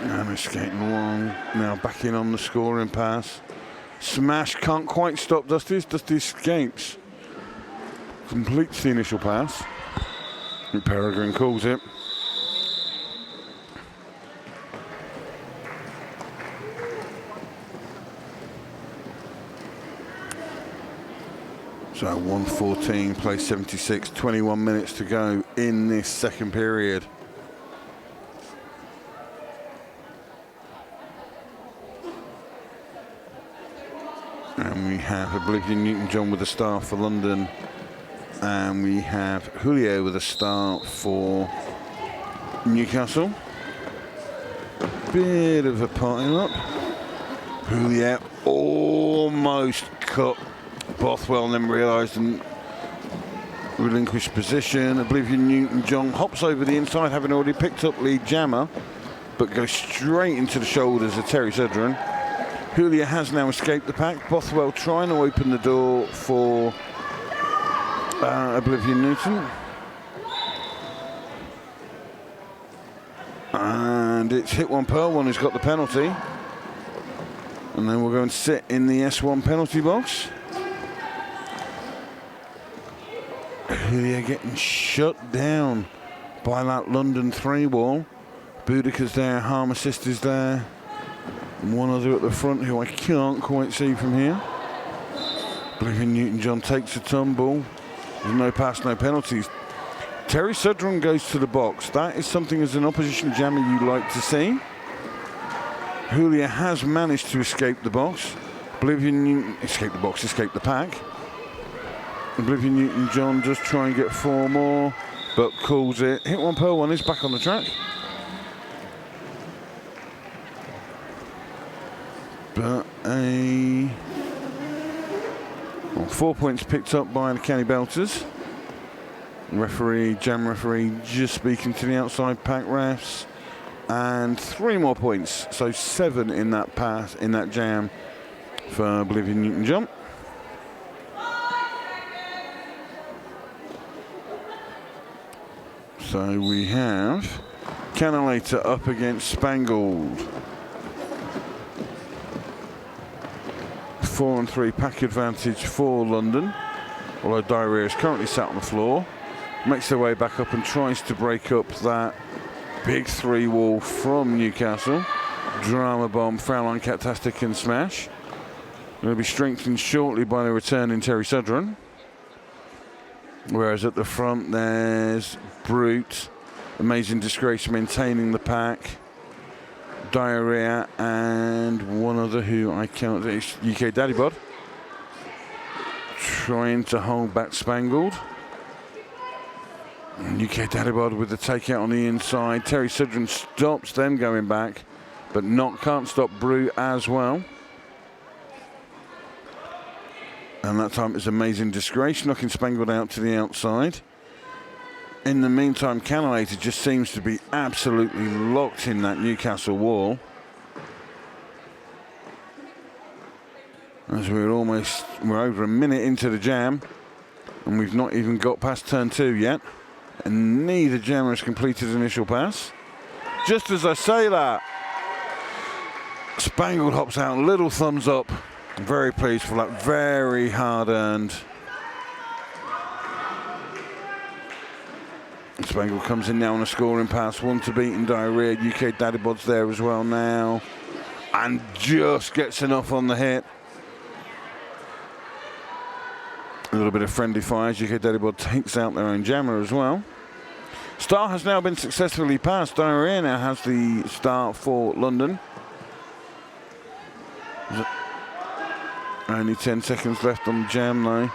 And they're skating along, now back in on the scoring pass. Smash can't quite stop Dusty. Dusty escapes. Completes the initial pass. And Peregrine calls it. So 1:14, play 76, 21 minutes to go in this second period. And we have Olivia Newton-John with a start for London. And we have Julio with a start for Newcastle. Bit of a pile up. Julio almost cut Bothwell and then realised and relinquished position. Olivia Newton-John hops over the inside, having already picked up lead jammer, but goes straight into the shoulders of Terry Sudren. Julia has now escaped the pack. Bothwell trying to open the door for Oblivion Newton. And it's Hit One Pearl One who's got the penalty. And then we'll go and sit in the S1 penalty box. Julia getting shut down by that London 3-ball. Boudica's there, Harm Assist is there. And one other at the front who I can't quite see from here. Oblivion Newton-John takes a tumble. There's no pass, no penalties. Terry Sudren goes to the box. That is something as an opposition jammer you like to see. Julia has managed to escape the box. Escape the pack. Oblivion Newton-John does try and get 4 more, but calls it. Hit One Pearl One is back on the track. But 4 points picked up by the Canny Belters. Jam referee just speaking to the outside pack refs. And 3 more points, so 7 in that pass, in that jam for Oblivion Newton-John. So we have Cannolator up against Spangled. 4-3 pack advantage for London, although Diarrhea is currently sat on the floor. Makes their way back up and tries to break up that big 3-wall from Newcastle. Drama Bomb, Fraulein, Catastic and Smash. Going to be strengthened shortly by the return in Terry Sudren. Whereas at the front there's Brute, Amazing Disgrace maintaining the pack, Diarrhea and one other who I cannot, it's UK Daddy Bod, trying to hold back Spangled. UK Daddy Bod with the takeout on the inside. Terry Sudren stops them going back, but can't stop Brute as well. And that time it's Amazing Disgrace, knocking Spangled out to the outside. In the meantime, Cannolator just seems to be absolutely locked in that Newcastle wall. As we're over a minute into the jam, and we've not even got past turn 2 yet. And neither jammer has completed his initial pass. Just as I say that, Spangled hops out, little thumbs up. Very pleased for that, very hard earned. Spangled comes in now on a scoring pass, 1 to beat in Diarrhea. UK Daddy Bod's there as well now, and just gets enough on the hit. A little bit of friendly fires. UK Daddy Bod takes out their own jammer as well. Star has now been successfully passed. Diarrhea now has the start for London. Only 10 seconds left on the jam though.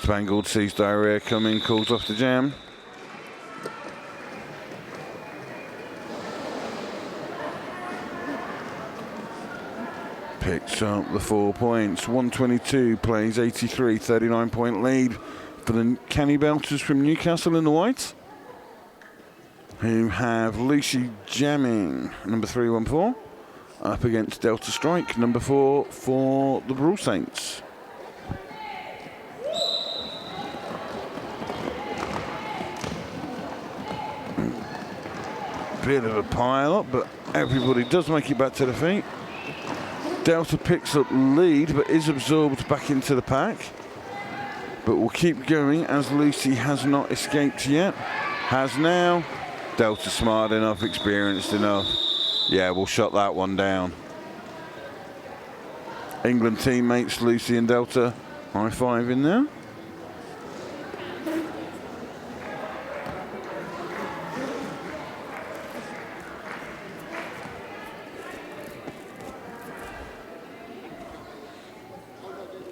Spangled sees Diarrhea coming, calls off the jam. Picks up the 4 points. 122 plays 83, 39-point lead for the Canny Belters from Newcastle in the white, who have Lucy jamming, number 314, up against Delta Strike, number 4 for the Brawl Saints. Bit of a pile up, but everybody does make it back to the feet. Delta picks up lead, but is absorbed back into the pack. But will keep going as Lucy has not escaped yet. Has now. Delta smart enough, experienced enough. Yeah, we'll shut that one down. England teammates Lucy and Delta high five in there.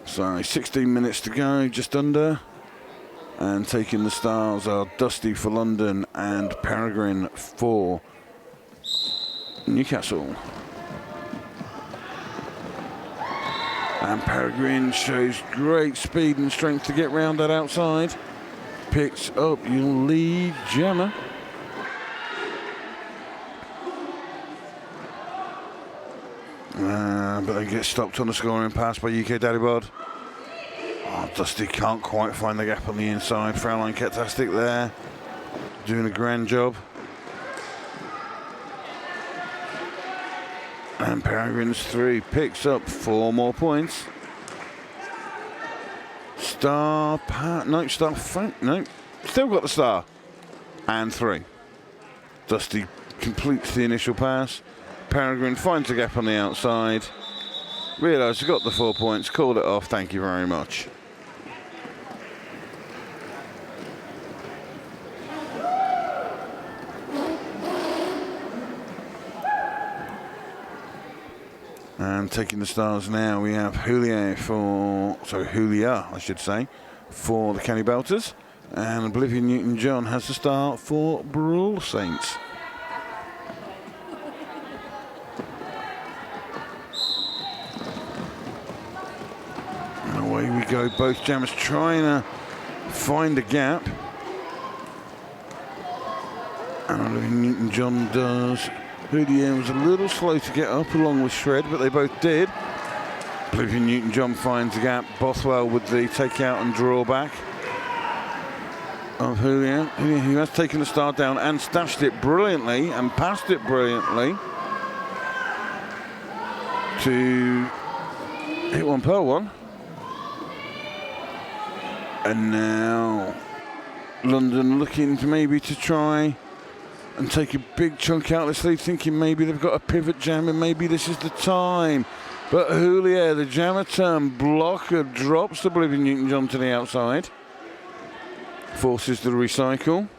So 16 minutes to go, just under. And taking the stars are Dusty for London and Peregrine for Newcastle. And Peregrine shows great speed and strength to get round that outside. Picks up your lead, Gemma. But they get stopped on the scoring pass by UK Daddy Bod. Oh, Dusty can't quite find the gap on the inside. Fraulein Ketastic there, doing a grand job. And Peregrine's through, picks up 4 more points. Still got the star. And 3. Dusty completes the initial pass. Peregrine finds a gap on the outside. Realised he got the 4 points, called it off, thank you very much. And taking the stars now, we have Julia, I should say, for the Canny Belters. And Olivia Newton-John has the star for Brawl Saints. And away we go, both jammers trying to find a gap. And Olivia Newton-John does. Julia was a little slow to get up along with Shred, but they both did. Olivia Newton-John finds a gap. Bothwell with the takeout and drawback of Julia, who has taken the star down and stashed it brilliantly and passed it brilliantly to hit one, pearl one. And now London looking to maybe to try and take a big chunk out of the sleeve, thinking maybe they've got a pivot jam and maybe this is the time. But Julia, the jammer turn blocker, drops the Olivia Newton-John to the outside. Forces the recycle.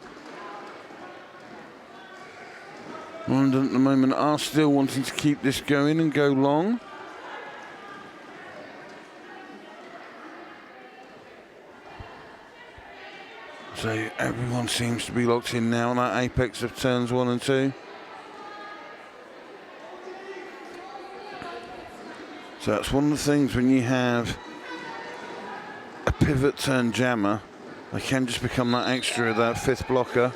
London at the moment are still wanting to keep this going and go long. So everyone seems to be locked in now on that apex of turns 1 and 2. So that's one of the things when you have a pivot turn jammer, they can just become that extra, that 5th blocker.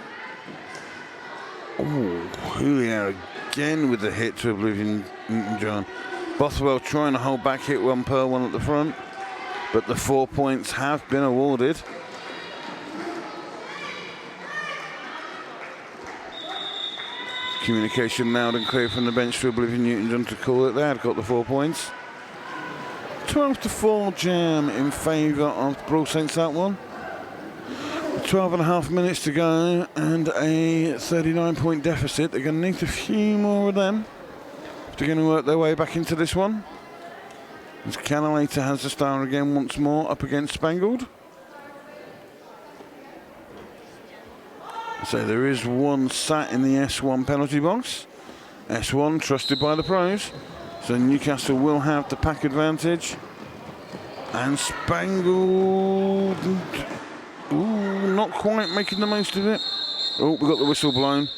Oh, Julia again with the hit to Oblivion Newton-John. Bothwell trying to hold back, hit one, pearl one at the front, but the 4 points have been awarded. Communication loud and clear from the bench to Oblivion Newton-John to call it there. Got the 4 points. 12-4 jam in favour of Brawl Saints, that one. 12.5 minutes to go and a 39-point deficit. They're going to need a few more of them if they're going to work their way back into this one. As Canalator has the star again once more up against Spangled. So there is one sat in the S1 penalty box. S1 trusted by the pros. So Newcastle will have the pack advantage. And Spangled, ooh, not quite making the most of it. Oh, we got the whistle blown.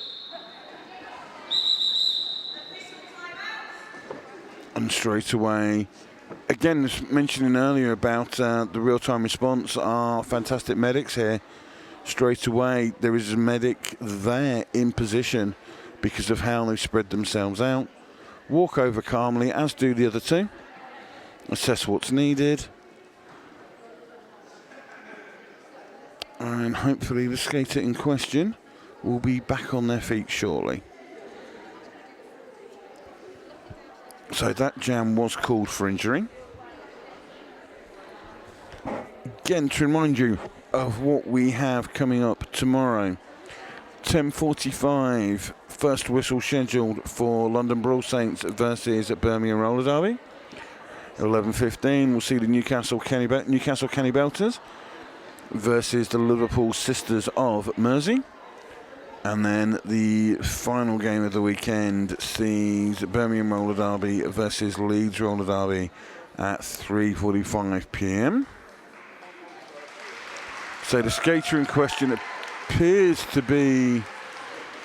And straight away, again, mentioning earlier about the real-time response, our fantastic medics here. Straight away, there is a medic there in position because of how they've spread themselves out. Walk over calmly, as do the other two. Assess what's needed. And hopefully the skater in question will be back on their feet shortly. So that jam was called for injury. Again, to remind you of what we have coming up tomorrow. 10:45, first whistle scheduled for London Brawl Saints versus Birmingham Roller Derby. 11:15, we'll see the Newcastle Kenny Belters versus the Liverpool Sisters of Mersey. And then the final game of the weekend sees Birmingham Roller Derby versus Leeds Roller Derby at 3:45 p.m. So the skater in question appears to be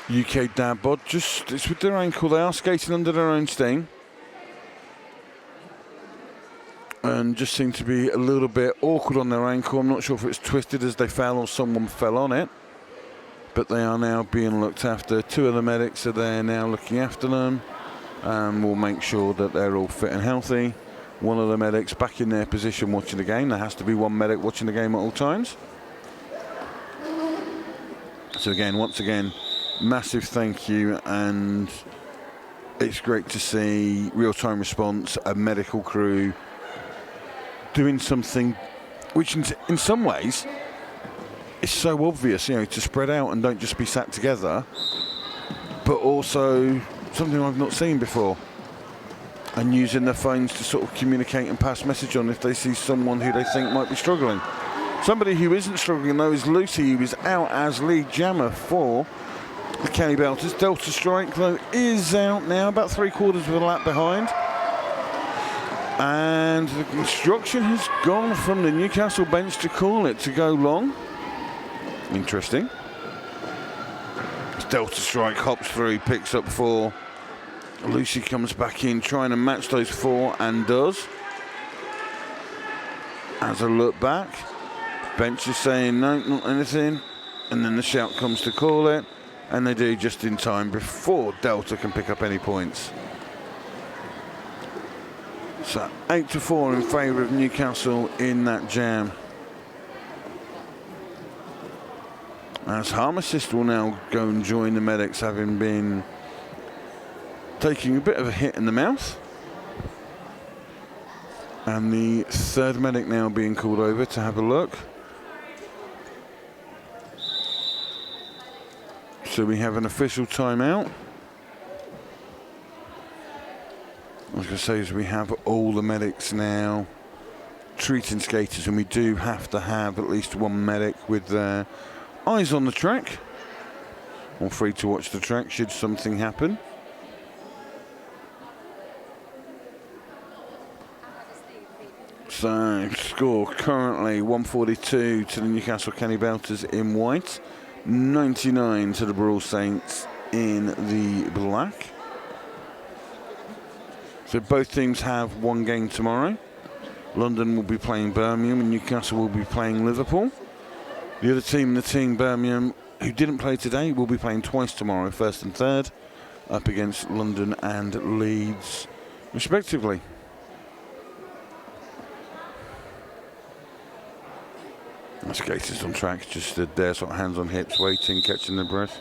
UK Dad Bod. Just, it's with their ankle. They are skating under their own steam. And just seem to be a little bit awkward on their ankle. I'm not sure if it's twisted as they fell or someone fell on it. But they are now being looked after. Two of the medics are there now looking after them. We'll make sure that they're all fit and healthy. One of the medics back in their position watching the game. There has to be one medic watching the game at all times. So again, once again, massive thank you, and it's great to see real-time response, a medical crew doing something which in some ways is so obvious, you know, to spread out and don't just be sat together, but also something I've not seen before, and using their phones to sort of communicate and pass message on if they see someone who they think might be struggling. Somebody who isn't struggling though is Lucy, who is out as lead jammer for the Kenny Belters. Delta Strike though is out now, about 3/4 of a lap behind. And the instruction has gone from the Newcastle bench to call it to go long. Interesting. Delta Strike hops through, picks up 4. Lucy comes back in, trying to match those 4, and does. As I look back, bench is saying no, not anything, and then the shout comes to call it, and they do just in time before Delta can pick up any points. So 8-4 in favour of Newcastle in that jam. As Harmacist will now go and join the medics, having been taking a bit of a hit in the mouth. And the third medic now being called over to have a look. So we have an official timeout. I was going to say is we have all the medics now treating skaters, and we do have to have at least one medic with their eyes on the track, or free to watch the track should something happen. So score currently 142 to the Newcastle Kenny Belters in white, 99 to the Brawl Saints in the black. So both teams have one game tomorrow. London will be playing Birmingham and Newcastle will be playing Liverpool. The other team, the team Birmingham, who didn't play today, will be playing twice tomorrow, first and third, up against London and Leeds, respectively. The skaters on track just stood there, sort of hands on hips, waiting, catching their breath.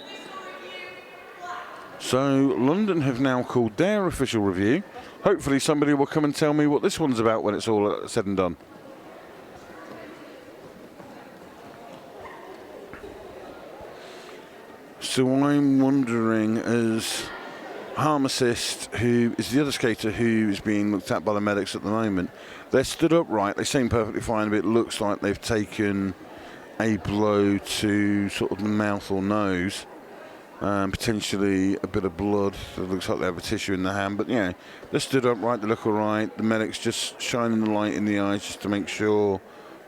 So London have now called their official review. Hopefully somebody will come and tell me what this one's about when it's all said and done. So I'm wondering, as Harmacist, who is the other skater who is being looked at by the medics at the moment, they're stood upright, they seem perfectly fine, but it looks like they've taken a blow to sort of the mouth or nose. Potentially a bit of blood. It looks like they have a tissue in the hand, but yeah, they're stood upright, they look all right. The medic's just shining the light in the eyes just to make sure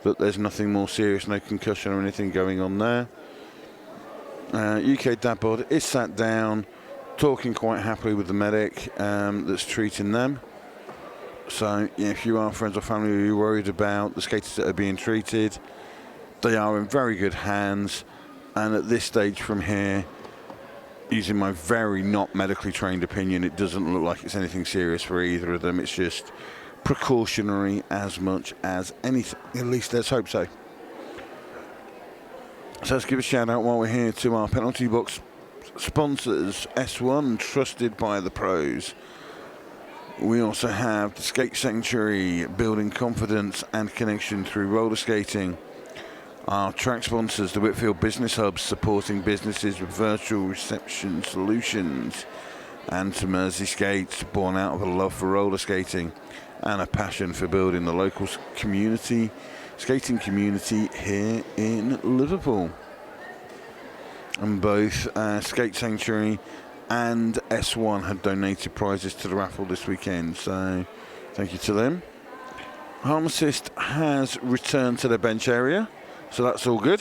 that there's nothing more serious, no concussion or anything going on there. UK Dad Bod is sat down, talking quite happily with the medic that's treating them. So yeah, if you are friends or family who are worried about the skaters that are being treated, they are in very good hands. And at this stage from here, using my very not medically trained opinion, it doesn't look like it's anything serious for either of them. It's just precautionary as much as anything. At least let's hope so. So let's give a shout out while we're here to our penalty box sponsors. S1, trusted by the pros. We also have the Skate Sanctuary, building confidence and connection through roller skating. Our track sponsors, the Whitfield Business Hub, supporting businesses with virtual reception solutions. And to Mersey Skates, born out of a love for roller skating and a passion for building the local community, skating community here in Liverpool. And both Skate Sanctuary and S1 had donated prizes to the raffle this weekend, so thank you to them. Harm Assist has returned to the bench area, so that's all good.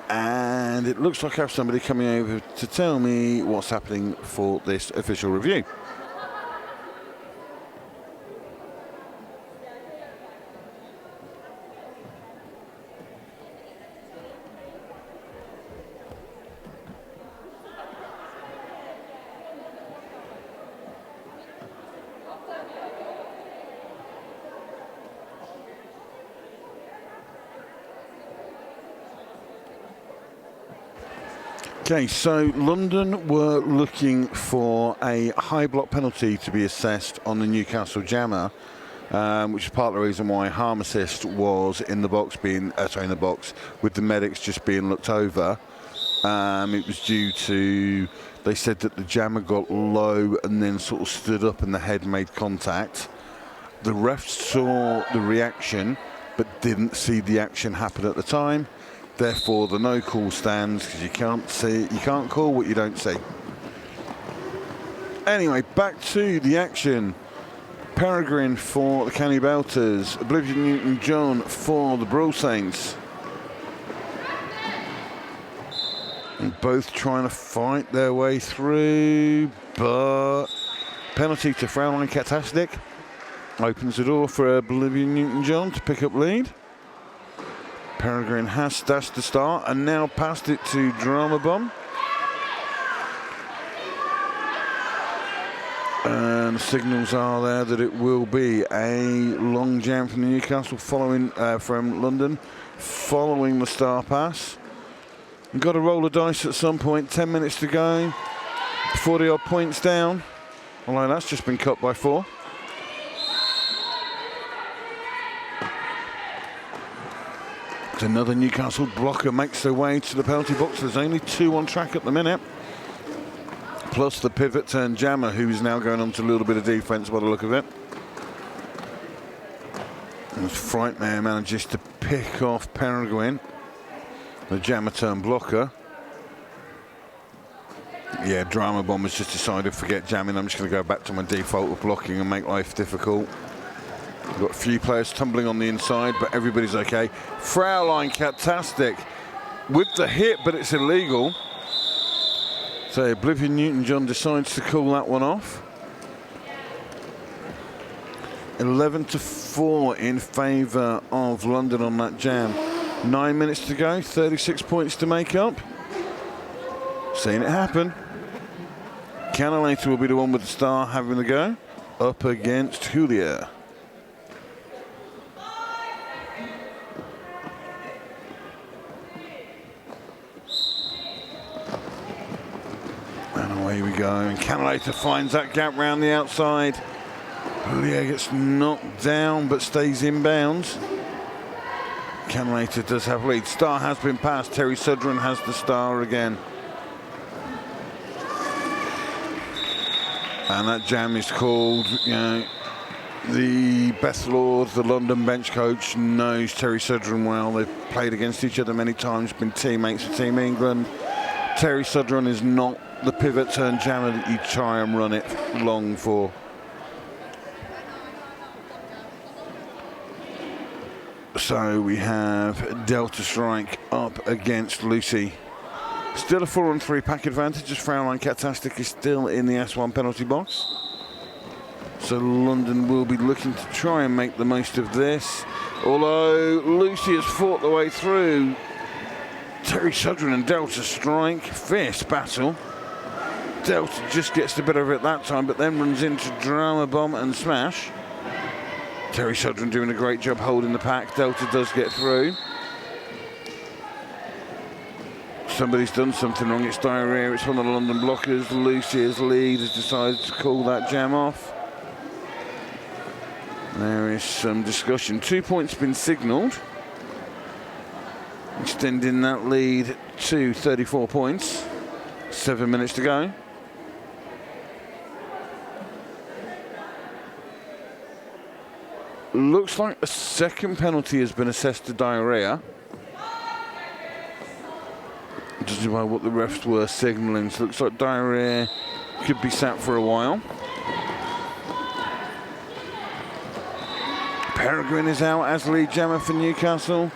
And it looks like I have somebody coming over to tell me what's happening for this official review. Okay, so London were looking for a high block penalty to be assessed on the Newcastle jammer, which is part of the reason why Harm Assist was in the box, with the medics just being looked over. It was due to, they said that the jammer got low and then sort of stood up and the head made contact. The refs saw the reaction but didn't see the action happen at the time. Therefore, the no call stands because you can't call what you don't see. Anyway, back to the action. Peregrine for the Canny Belters, Oblivion Newton-John for the Brawl Saints. And both trying to fight their way through, but penalty to Fraulein Catastic opens the door for Oblivion Newton-John to pick up lead. Peregrine has stashed the start and now passed it to Drama Bomb. And the signals are there that it will be a long jam from the Newcastle from London, following the star pass. We've got to roll the dice at some point, 10 minutes to go, 40 odd points down, although that's just been cut by 4. Another Newcastle blocker makes their way to the penalty box. There's only 2 on track at the minute. Plus the pivot turn jammer, who is now going on to a little bit of defence by the look of it. And Frightmare manages to pick off Peregrine, the jammer turn blocker. Yeah, Drama Bomb has just decided, forget jamming, I'm just going to go back to my default of blocking and make life difficult. We've got a few players tumbling on the inside, but everybody's okay. Fraulein Catastic with the hit, but it's illegal. So Oblivion Newton-John decides to call that one off. 11-4 in favour of London on that jam. 9 minutes to go, 36 points to make up. Seeing it happen. Cannolator will be the one with the star having the go. Up against Julia. Away we go, and Cannolator finds that gap round the outside. Julia gets knocked down but stays in bounds. Cannolator does have lead. Star has been passed. Terry Sudren has the star again. And that jam is called, you know, the Beth Lord, the London bench coach, knows Terry Sudren well. They've played against each other many times, been teammates for Team England. Terry Sudren is not the pivot turn jammer that you try and run it long for. So we have Delta Strike up against Lucy. Still a 4-on-3 pack advantage as Fraulein Catastic is still in the S1 penalty box. So London will be looking to try and make the most of this. Although Lucy has fought the way through. Terry Sudren and Delta Strike, fierce battle. Delta just gets the better of it that time, but then runs into Drama Bomb and Smash. Terry Sudren doing a great job holding the pack. Delta does get through. somebody's done something wrong. It's diarrhea. It's one of the London blockers. Lucy's lead has decided to call that jam off. There is some discussion. 2 points been signalled, extending that lead to 34 points. 7 minutes to go. Looks like a second penalty has been assessed to diarrhea. Judging by what the refs were signalling, so it looks like diarrhea could be sat for a while. Peregrine is out as lead jammer for Newcastle.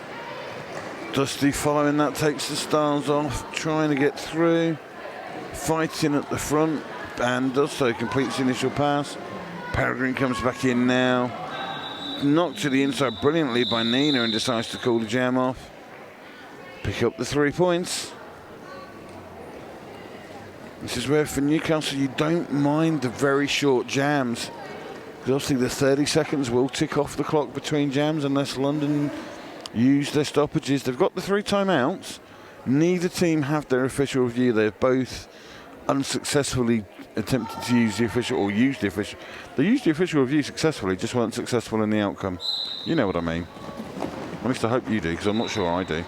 Dusty following that takes the stars off, trying to get through, fighting at the front, and does so, completes the initial pass. Peregrine comes back in now, knocked to the inside brilliantly by Nina and decides to call the jam off. Pick up the 3 points. This is where for Newcastle you don't mind the very short jams. Obviously the 30 seconds will tick off the clock between jams unless London use their stoppages. They've got the 3 timeouts. Neither team have their official review. They've both unsuccessfully attempted to use the official, or use the official. They used the official review successfully, just weren't successful in the outcome. You know what I mean. At least I hope you do, because I'm not sure I do.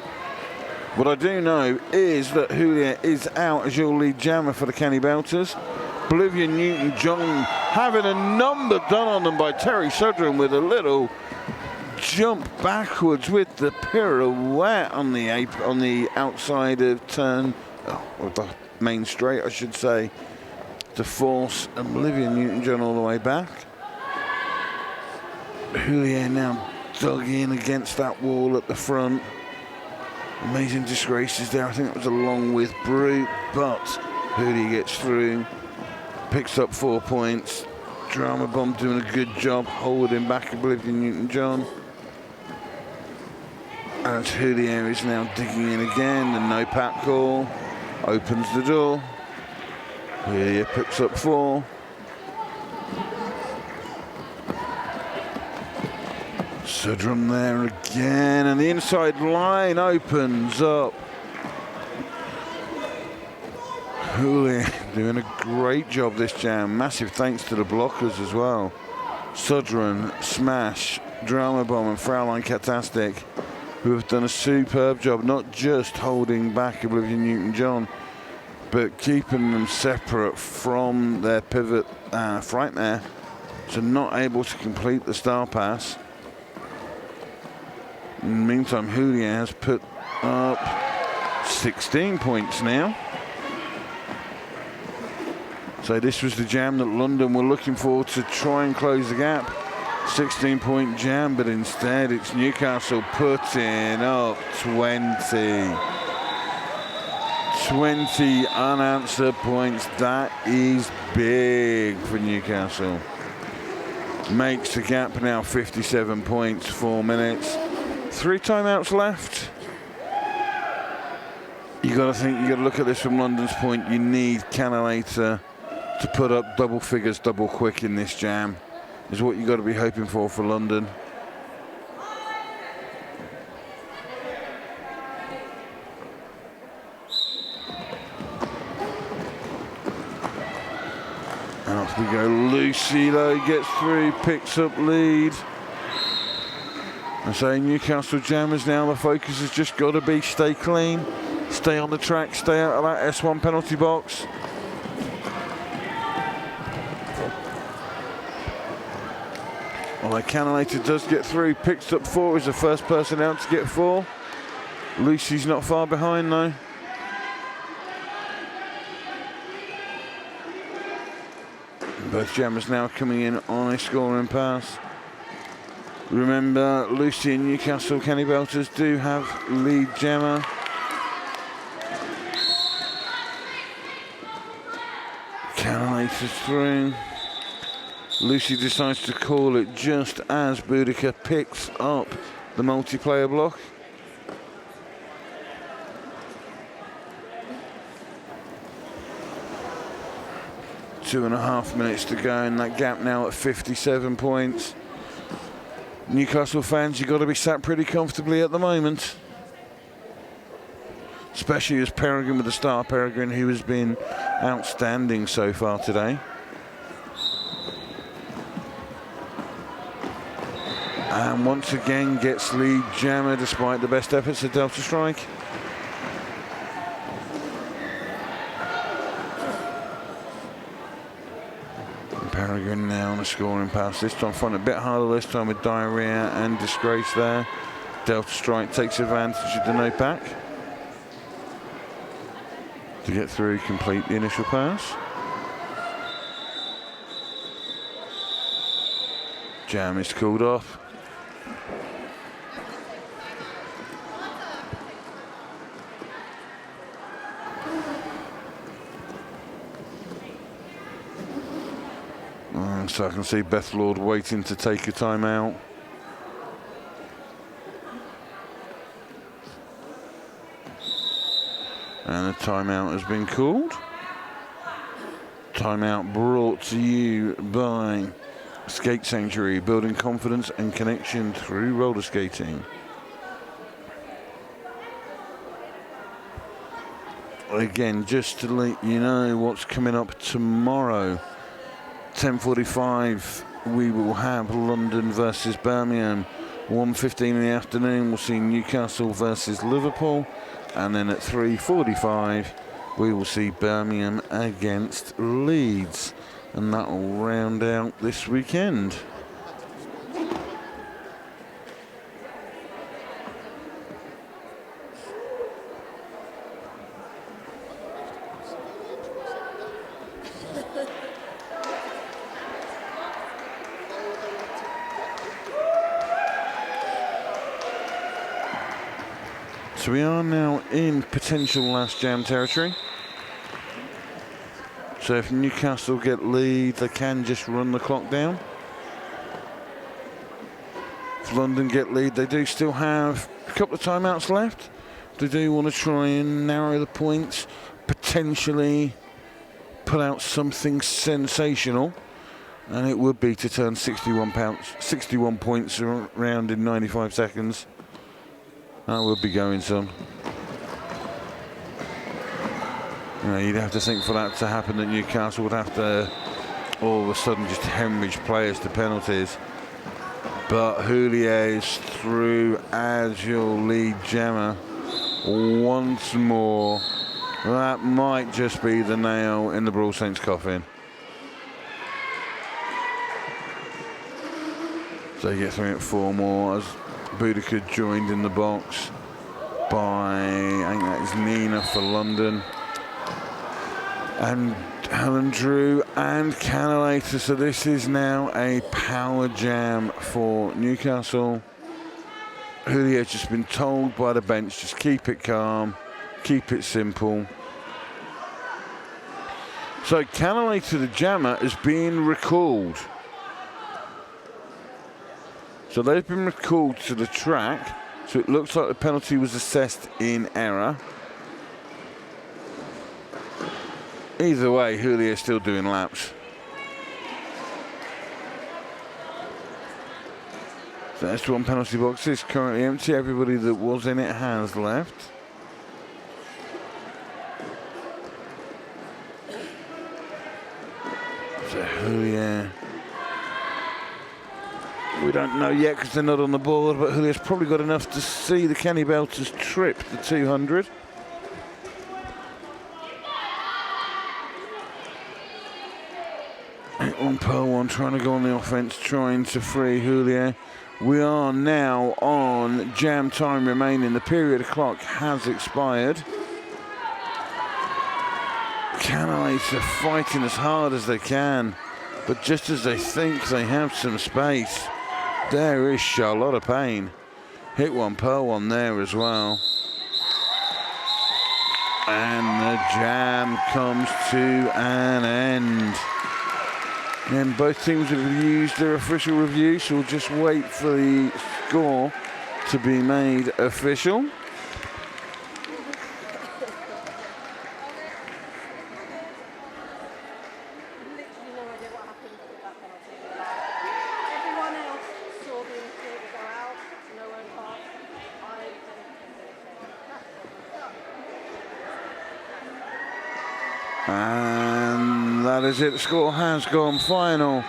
What I do know is that Julia is out as your lead jammer for the Kenny Belters. Bolivia Newton-John having a number done on them by Terry Sudren with a little jump backwards with the pirouette on the outside of turn, or the main straight, I should say, to force Bolivia Newton-John all the way back. Julia now dug in against that wall at the front. Amazing disgraces there. I think that was along with Brute, but Julia gets through, picks up 4 points. Drama Bomb doing a good job holding back Bolivia Newton-John. As Julia is now digging in again, the no pack call opens the door. Julia picks up 4. Sudrum there again, and the inside line opens up. Julia doing a great job this jam. Massive thanks to the blockers as well. Sudrum, Smash, Drama Bomb and Fraulein Katastic, who have done a superb job, not just holding back Bolivia Newton-John, but keeping them separate from their pivot Frightmare, so not able to complete the star pass. In the meantime, Julia has put up 16 points now. So this was the jam that London were looking for to try and close the gap. 16-point jam, but instead it's Newcastle putting up 20. 20 unanswered points. That is big for Newcastle. Makes the gap now 57 points, 4 minutes. 3 timeouts left. You got to look at this from London's point. You need Canalator to put up double figures, double quick in this jam, is what you got to be hoping for London. Out we go. Lucy though gets through, picks up lead. I say Newcastle jammers now, the focus has just got to be stay clean, stay on the track, stay out of that S1 penalty box. Although Canalator does get through, picks up 4, is the first person out to get 4. Lucy's not far behind though. Both jammers now coming in on a scoring pass. Remember, Lucy and Newcastle Kenny Belters do have lead jammer. Canalator's through. Lucy decides to call it just as Boudica picks up the multiplayer block. Two and a half minutes to go, and that gap now at 57 points. Newcastle fans, you've got to be sat pretty comfortably at the moment. especially as Peregrine with the star. Peregrine, who has been outstanding so far today. And once again gets lead jammer despite the best efforts of Delta Strike. And Peregrine now on a scoring pass. This time finding it a bit harder this time with Diarrhea and Disgrace there. Delta Strike takes advantage of the no pack to get through, complete the initial pass. Jam is called off. So I can see Beth Lord waiting to take a timeout. And the timeout has been called. Timeout brought to you by Skate Sanctuary, building confidence and connection through roller skating. Again, just to let you know what's coming up tomorrow. 10:45 we will have London versus Birmingham. 1:15 in the afternoon we'll see Newcastle versus Liverpool, and then at 3:45 we will see Birmingham against Leeds, and that will round out this weekend. So we are now in potential last jam territory. So if Newcastle get lead, they can just run the clock down. If London get lead, they do still have a couple of timeouts left. They do want to try and narrow the points, potentially put out something sensational, and it would be to turn 61 points around in 95 seconds. That would be going some. You know, you'd have to think for that to happen that Newcastle would have to all of a sudden just hemorrhage players to penalties. But Houlier's through as your lead jammer once more. That might just be the nail in the Brawl Saints coffin. So you get 3 at 4 more as Boudica joined in the box by, I think that is Nina for London, and Helen Drew and Cannolator. So this is now a power jam for Newcastle. Julio's just been told by the bench, just keep it calm, keep it simple. So Cannolator, the jammer, is being recalled. So they've been recalled to the track, so it looks like the penalty was assessed in error. Either way, Julio's still doing laps. So that's one penalty box is currently empty. Everybody that was in it has left. So Julio, we don't know yet because they're not on the board, but Julio's probably got enough to see the Kenny Belters trip the 200. On per one, trying to go on the offense, trying to free Julio. We are now on jam time remaining. The period clock has expired. Cannolator fighting as hard as they can, but just as they think they have some space, there is Charlotta Payne. Hit one per one there as well. And the jam comes to an end. And both teams have used their official review, so we'll just wait for the score to be made official. And that is it. The score has gone final.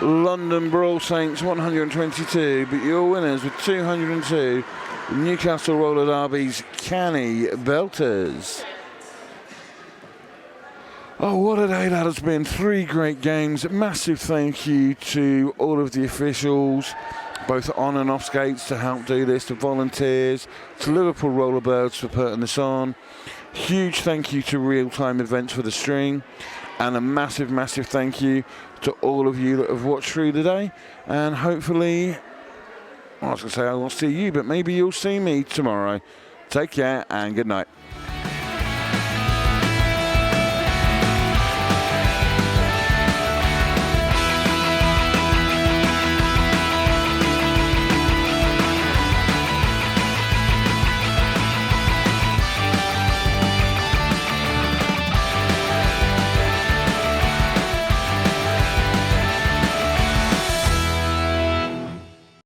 London Brawl Saints 122, but your winners with 202. Newcastle Roller Derby's Canny Belters. Oh, what a day that has been. 3 great games. A massive thank you to all of the officials, both on and off skates, to help do this, to volunteers, to Liverpool Roller Birds for putting this on. Huge thank you to Real Time Events for the string, and a massive, massive thank you to all of you that have watched through today. And hopefully, I was going to say I won't see you, but maybe you'll see me tomorrow. Take care and good night.